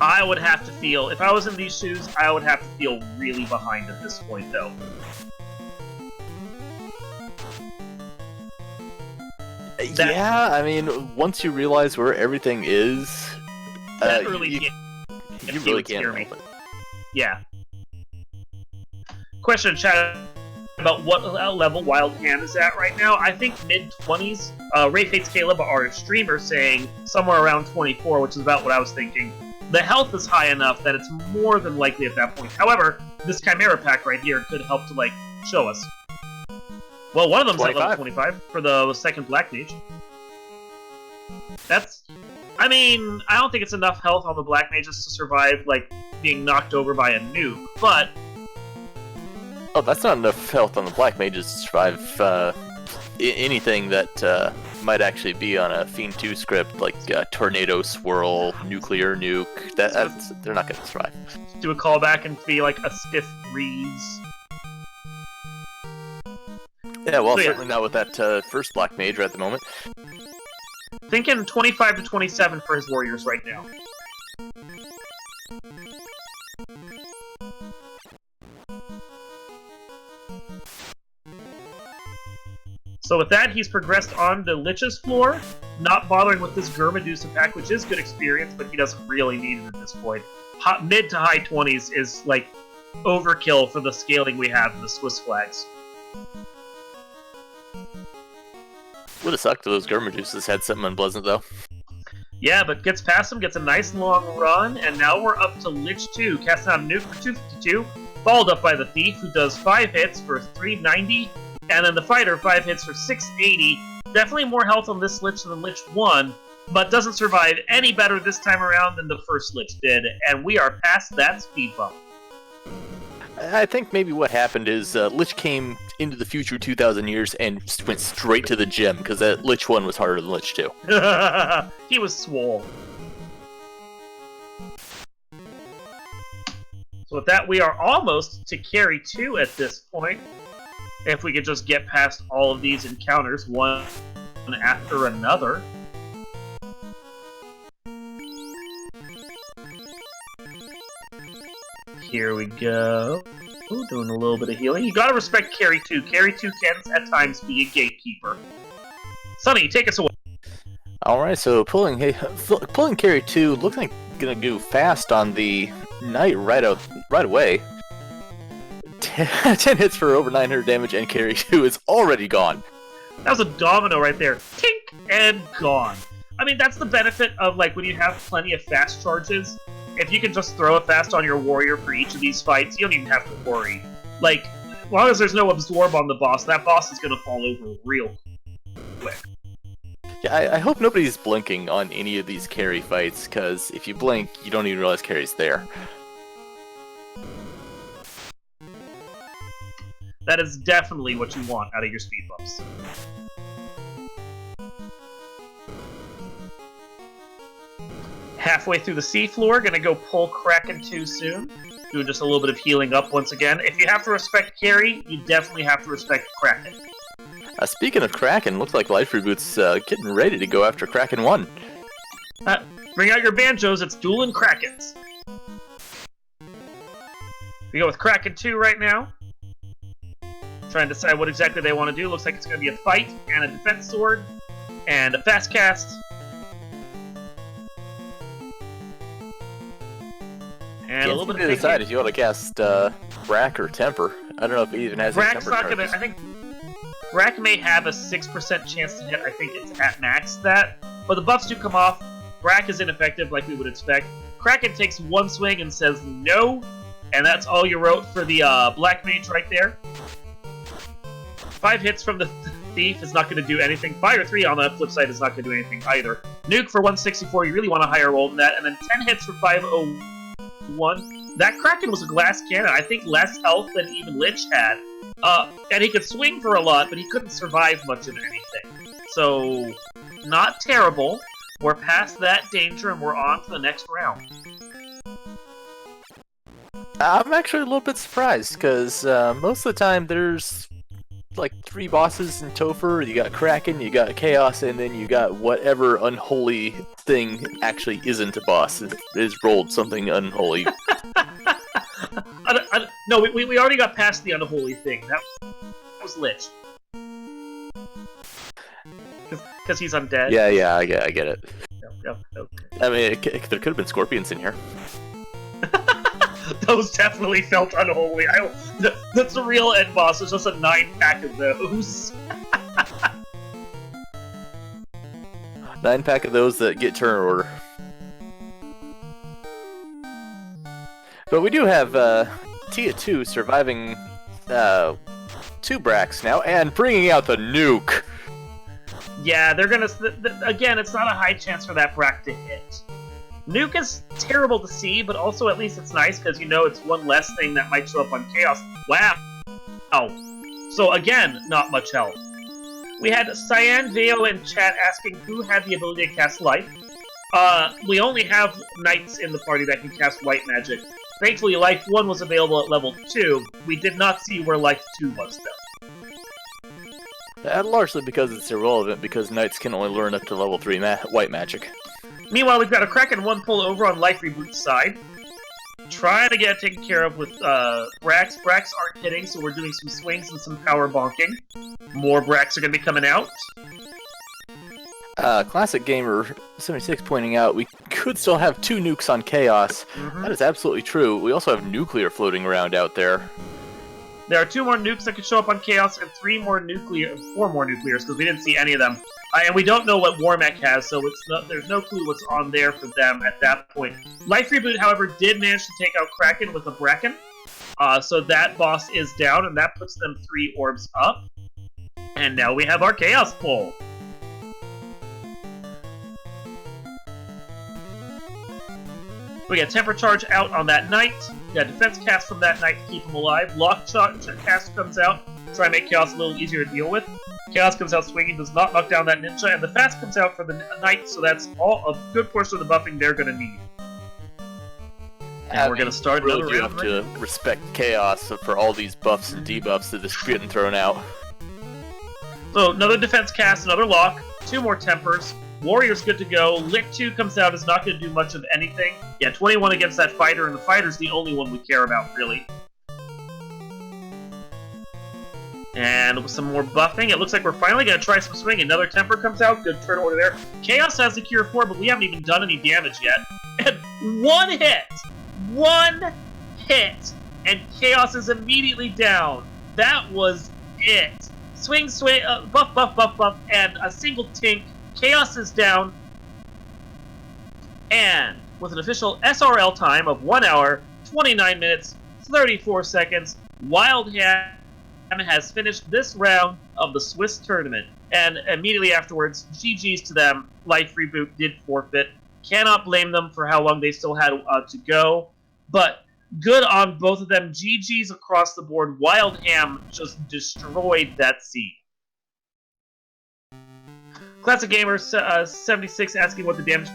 I would have to feel, if I was in these shoes, I would have to feel really behind at this point, though. Yeah, I mean, once you realize where everything is, that early you really can't help it. Yeah. Question in chat about what level Wild Ham is at right now. I think mid-20s. Ray Fates Caleb, our streamer, saying somewhere around 24, which is about what I was thinking. The health is high enough that it's more than likely at that point. However, this Chimera pack right here could help to, like, show us. Well, one of them's at level 25 for the second Black Mage. That's... I mean, I don't think it's enough health on the Black Mages to survive, like, being knocked over by a nuke, but... Oh, that's not enough health on the Black Mages to survive anything that might actually be on a Fiend 2 script, like Tornado Swirl, Nuclear Nuke. They're not going to survive. Do a callback and be like a stiff breeze. Yeah, well, certainly not with that first Black Mage right at the moment. Thinking 25 to 27 for his warriors right now. So with that, he's progressed on to Lich's floor, not bothering with this Gurmadusa pack, which is good experience, but he doesn't really need it at this point. Mid to high 20s is, like, overkill for the scaling we have in the Swiss flags. Would have sucked if those Gurmadusas had something unpleasant, though. Yeah, but gets past him, gets a nice long run, and now we're up to Lich 2, casting out a nuke for 252, followed up by the Thief, who does 5 hits for 390, and then the Fighter, 5 hits for 680. Definitely more health on this Lich than Lich 1, but doesn't survive any better this time around than the first Lich did, and we are past that speed bump. I think maybe what happened is Lich came into the future 2,000 years and went straight to the gym, because that Lich 1 was harder than Lich 2. He was swole. So with that, we are almost to carry 2 at this point. If we could just get past all of these encounters, one after another. Here we go. Ooh, doing a little bit of healing. You gotta respect Carry 2. Carry 2 can at times be a gatekeeper. Sunny, take us away. Alright, so pulling Carry 2 looks like gonna go fast on the Knight right away. 10 hits for over 900 damage, and Carry 2 is already gone. That was a domino right there. Tink! And gone. I mean, that's the benefit of, like, when you have plenty of fast charges. If you can just throw a fast on your warrior for each of these fights, you don't even have to worry. Like, as long as there's no absorb on the boss, that boss is gonna fall over real quick. Yeah, I hope nobody's blinking on any of these carry fights, because if you blink, you don't even realize carry's there. That is definitely what you want out of your speed bumps. Halfway through the seafloor, gonna go pull Kraken 2 soon. Doing just a little bit of healing up once again. If you have to respect carry, you definitely have to respect Kraken. Speaking of Kraken, looks like Life Reboot's getting ready to go after Kraken 1. Bring out your banjos, it's dueling Krakens. We go with Kraken 2 right now. Trying to decide what exactly they want to do. Looks like it's going to be a fight, and a defense sword, and a fast cast. And a little bit of decide if you want to cast Brack or Temper. I don't know if it even has Brack's any Temper not going to... I think Brack may have a 6% chance to hit. I think it's at max that. But the buffs do come off. Brack is ineffective like we would expect. Kraken takes one swing and says no. And that's all you wrote for the Black Mage right there. 5 hits from the Thief is not going to do anything. Fire 3 on the flip side is not going to do anything either. Nuke for 164, you really want a higher roll than that. And then 10 hits for 501. That Kraken was a glass cannon. I think less health than even Lich had. And he could swing for a lot, but he couldn't survive much of anything. So, not terrible. We're past that danger and we're on to the next round. I'm actually a little bit surprised, because most of the time there's like 3 bosses in Topher. You got Kraken, you got Chaos, and then you got whatever unholy thing actually isn't a boss. It is rolled something unholy. No, we already got past the unholy thing. That was Lich. Because he's undead. Yeah, I get it. Yep, okay. I mean, there could have been scorpions in here. Those definitely felt unholy. That's the real end boss. There's just a 9-pack of those. 9-pack of those that get turn order. But we do have Tia 2 surviving 2 Bracks now, and bringing out the nuke. Yeah, they're gonna... Again, it's not a high chance for that Brack to hit. Nuke is terrible to see, but also at least it's nice because you know it's one less thing that might show up on Chaos. Wow. So again, not much help. We had Cyan Veo in chat asking who had the ability to cast Life. We only have Knights in the party that can cast White Magic. Thankfully, Life 1 was available at level 2. We did not see where Life 2 was, though. Largely because it's irrelevant, because Knights can only learn up to level 3 White Magic. Meanwhile, we've got a Kraken 1 pull over on Life Reboot's side. Trying to get it taken care of with Bracks. Bracks aren't hitting, so we're doing some swings and some power bonking. More Bracks are going to be coming out. Classic Gamer 76 pointing out we could still have 2 nukes on Chaos. Mm-hmm. That is absolutely true. We also have nuclear floating around out there. There are 2 more nukes that could show up on Chaos, and 4 more nuclears, because we didn't see any of them. And we don't know what Warmech has, so there's no clue what's on there for them at that point. Life Reboot, however, did manage to take out Kraken with a Bracken. So that boss is down, and that puts them 3 orbs up. And now we have our Chaos pull. We got Temper Charge out on that Knight. We got Defense Cast from that Knight to keep him alive. Lock Cast comes out, try and make Chaos a little easier to deal with. Chaos comes out swinging, does not knock down that Ninja, and the Fast comes out for the Knight, so that's all a good portion of the buffing they're going to need. And we're going to start another round. You have to respect Chaos for all these buffs and debuffs that is getting thrown out. So, another Defense Cast, another Lock, 2 more Tempers. Warrior's good to go. Lick 2 comes out, is not going to do much of anything. Yeah, 21 against that Fighter, and the Fighter's the only one we care about, really. And with some more buffing, it looks like we're finally going to try some swing. Another temper comes out. Good turn order there. Chaos has the Cure 4, but we haven't even done any damage yet. And one hit! One hit! And Chaos is immediately down. That was it. Swing, swing, buff, buff, buff, buff, and a single tink. Chaos is down. And with an official SRL time of 1 hour, 29 minutes, 34 seconds, wildham has finished this round of the Swiss tournament. And immediately afterwards, GG's to them. Life Reboot did forfeit. Cannot blame them for how long they still had to go. But good on both of them. GG's across the board. Wildham just destroyed that seed. Classic Gamer 76 asking what the damage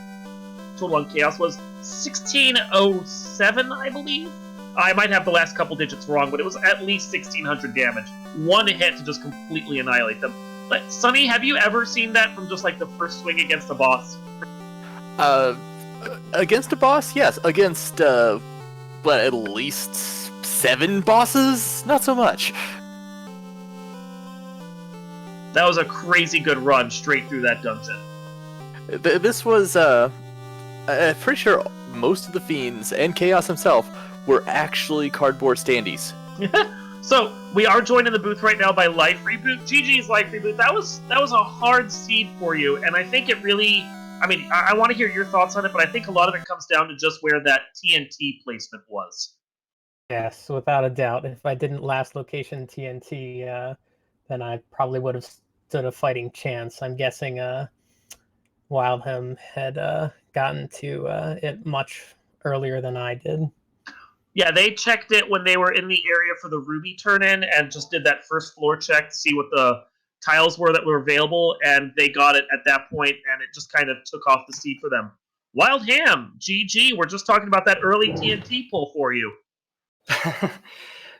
total on Chaos was. 1607, I believe? I might have the last couple digits wrong, but it was at least 1600 damage. One hit to just completely annihilate them. But, Sonny, have you ever seen that from just, like, the first swing against a boss? Against a boss? Yes. Against, at least 7 bosses? Not so much. That was a crazy good run straight through that dungeon. This was, I'm pretty sure most of the Fiends and Chaos himself were actually cardboard standees. So, we are joined in the booth right now by Life Reboot. GG's Life Reboot. That was a hard seed for you, and I think it really... I mean, I want to hear your thoughts on it, but I think a lot of it comes down to just where that TNT placement was. Yes, without a doubt. If I didn't last location TNT, then I probably would have stood a fighting chance. I'm guessing Wildham had gotten to it much earlier than I did. Yeah, they checked it when they were in the area for the Ruby turn-in and just did that first floor check to see what the tiles were that were available, and they got it at that point, and it just kind of took off the seed for them. Wildham, GG, we're just talking about that early TNT pull for you.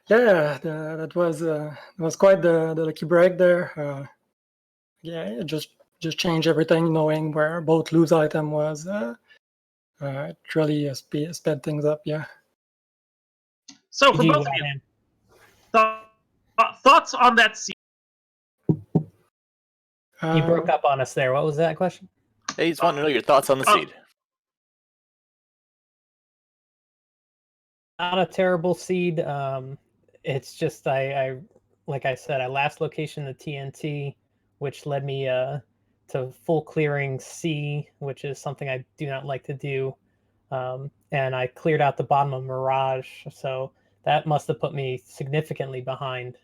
Yeah, that was quite the lucky break there. Yeah, it just changed everything, knowing where both lose item was. It really sped things up, yeah. So, for both of you, thoughts on that seed? You broke up on us there. What was that question? Hey, just want to know your thoughts on the seed. Not a terrible seed. It's just I like I said, I last location the TNT, which led me to full clearing C, which is something I do not like to do. And I cleared out the bottom of Mirage, so that must have put me significantly behind.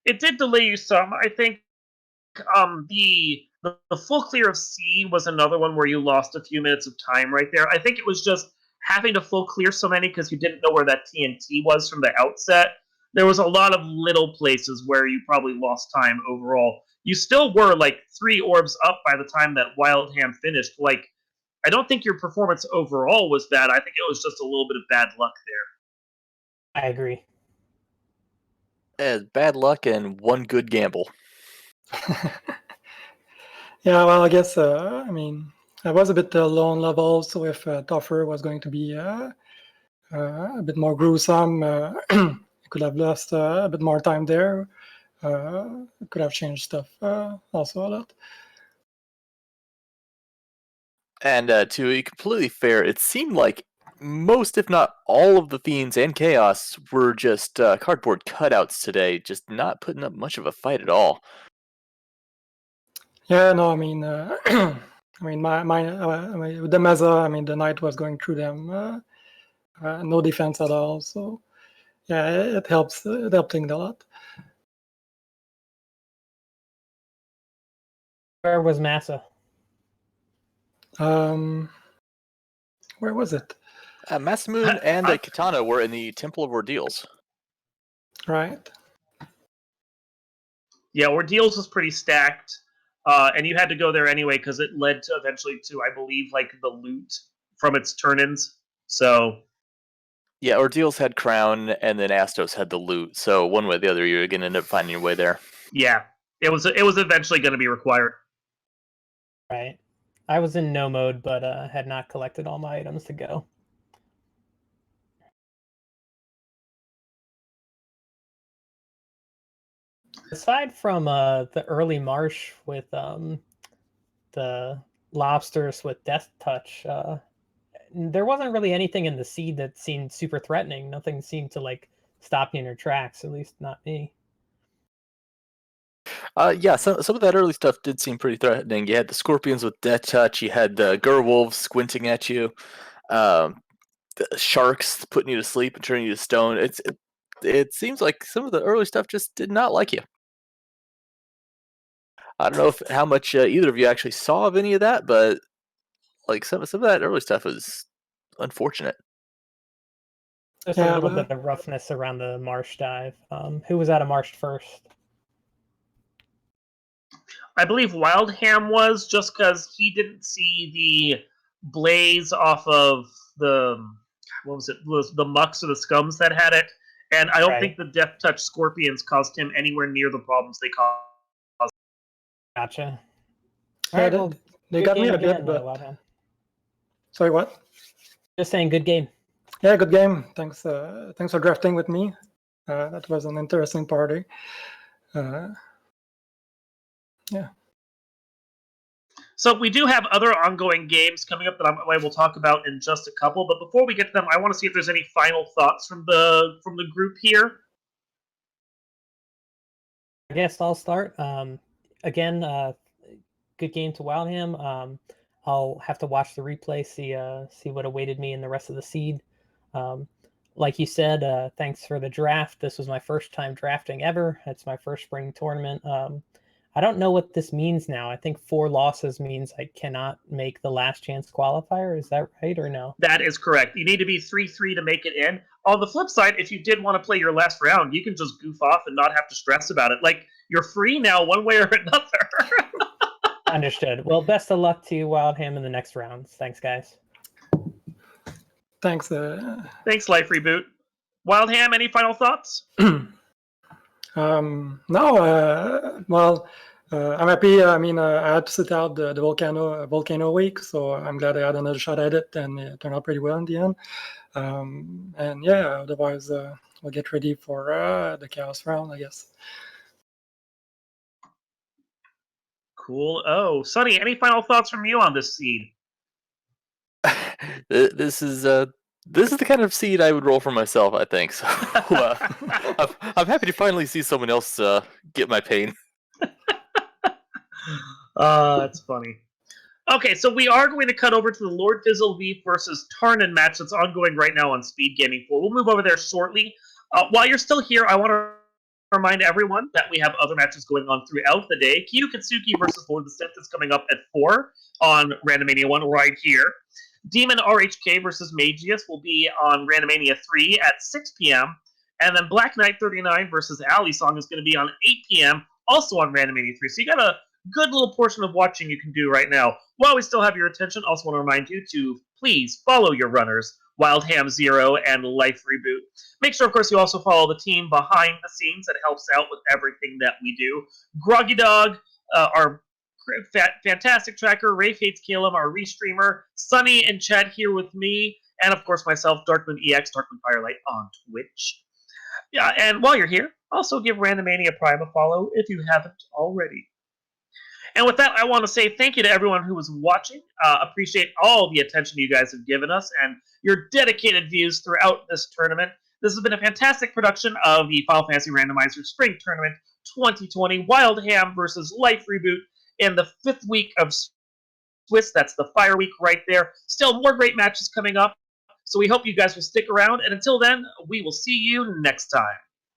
It did delay you some. I think the full clear of C was another one where you lost a few minutes of time right there. I think it was just having to full clear so many because you didn't know where that TNT was from the outset. There was a lot of little places where you probably lost time overall. You still were like 3 orbs up by the time that Wildham finished. Like, I don't think your performance overall was bad. I think it was just a little bit of bad luck there. I agree. Bad luck and one good gamble. Yeah, well, I guess, I mean, I was a bit low on level, so if tougher was going to be a bit more gruesome, I could have lost a bit more time there. Could have changed stuff also a lot. And to be completely fair, it seemed like most, if not all, of the Fiends and Chaos were just cardboard cutouts today, just not putting up much of a fight at all. Yeah, no, I mean, I mean, with the Mesa, I mean, the Knight was going through them, no defense at all. So, yeah, it helps. It helped things a lot. Where was Massa? Where was it? Masamune and Katana were in the Temple of Ordeals. Right. Yeah, Ordeals was pretty stacked. And you had to go there anyway because it led to eventually to, I believe, like the loot from its turn-ins. So, yeah, Ordeals had Crown, and then Astos had the loot. So one way or the other, you're gonna end up finding your way there. yeah, it was eventually going to be required. Right. I was in no mode, but had not collected all my items to go. Aside from the early marsh with the lobsters with Death Touch, there wasn't really anything in the seed that seemed super threatening. Nothing seemed to like stop you in your tracks, at least not me. Yeah, some of that early stuff did seem pretty threatening. You had the scorpions with Death Touch. You had the Gerwolves squinting at you. The sharks putting you to sleep and turning you to stone. It seems like some of the early stuff just did not like you. I don't know how much either of you actually saw of any of that, but like some of that early stuff is unfortunate. Just a Yeah, little but bit of roughness around the marsh dive. Who was out of marsh first? I believe Wildham was, just because he didn't see the blaze off of the what was it? Was the mucks or the scums that had it? And I don't think Right. the Death Touch scorpions caused him anywhere near the problems they caused. Gotcha. All yeah, right. they, Well, they good got me game a bit, again, but Wildham. sorry, what? Just saying, good game. Yeah, good game. Thanks for drafting with me. That was an interesting party. Yeah. So we do have other ongoing games coming up that I will talk about in just a couple. But before we get to them, I want to see if there's any final thoughts from the group here. I guess I'll start. Again, good game to Wildham. I'll have to watch the replay, see what awaited me in the rest of the seed. Like you said, thanks for the draft. This was my first time drafting ever. It's my first spring tournament. I don't know what this means now. I think 4 losses means I cannot make the last chance qualifier. Is that right or no? That is correct. You need to be 3-3 to make it in. On the flip side, if you did want to play your last round, you can just goof off and not have to stress about it. Like, you're free now one way or another. Understood. Well, best of luck to you, Wildham, in the next rounds. Thanks, guys. Thanks. Thanks, Life Reboot. Wildham, any final thoughts? No. Well, I'm happy. I mean, I had to sit out the volcano week, so I'm glad I had another shot at it, and it turned out pretty well in the end. And yeah, otherwise, we'll get ready for the chaos round, I guess. Cool. Oh, Sonny, any final thoughts from you on this seed? This is the kind of seed I would roll for myself, I think. So I'm happy to finally see someone else get my pain. That's funny. Okay, so we are going to cut over to the Lord Fizzle V versus Tarnan match that's ongoing right now on Speed Gaming 4. We'll move over there shortly. While you're still here, I want to remind everyone that we have other matches going on throughout the day. Kyu Katsuki versus Lord the Sith is coming up at 4 on Randomania 1 right here. Demon RHK versus Magius will be on Randomania 3 at 6 p.m. And then Black Knight 39 versus Ali Song is going to be on 8 p.m. also on Randomania 3. So you got a good little portion of watching you can do right now. While we still have your attention, also want to remind you to please follow your runners, wildham0 and Life Reboot. Make sure, of course, you also follow the team behind the scenes that helps out with everything that we do. Groggy Dog, our fantastic tracker, Rafe Hates Calum, our restreamer, Sunny and Chad here with me, and of course myself, Darkmoon EX, Darkmoon Firelight on Twitch. Yeah, and while you're here, also give Randomania Prime a follow if you haven't already. And with that, I want to say thank you to everyone who was watching. Appreciate all the attention you guys have given us and your dedicated views throughout this tournament. This has been a fantastic production of the Final Fantasy Randomizer Spring Tournament 2020 Wildham versus Life Reboot in the 5th week of Swiss. That's the Fire Week right there. Still more great matches coming up. So we hope you guys will stick around. And until then, we will see you next time.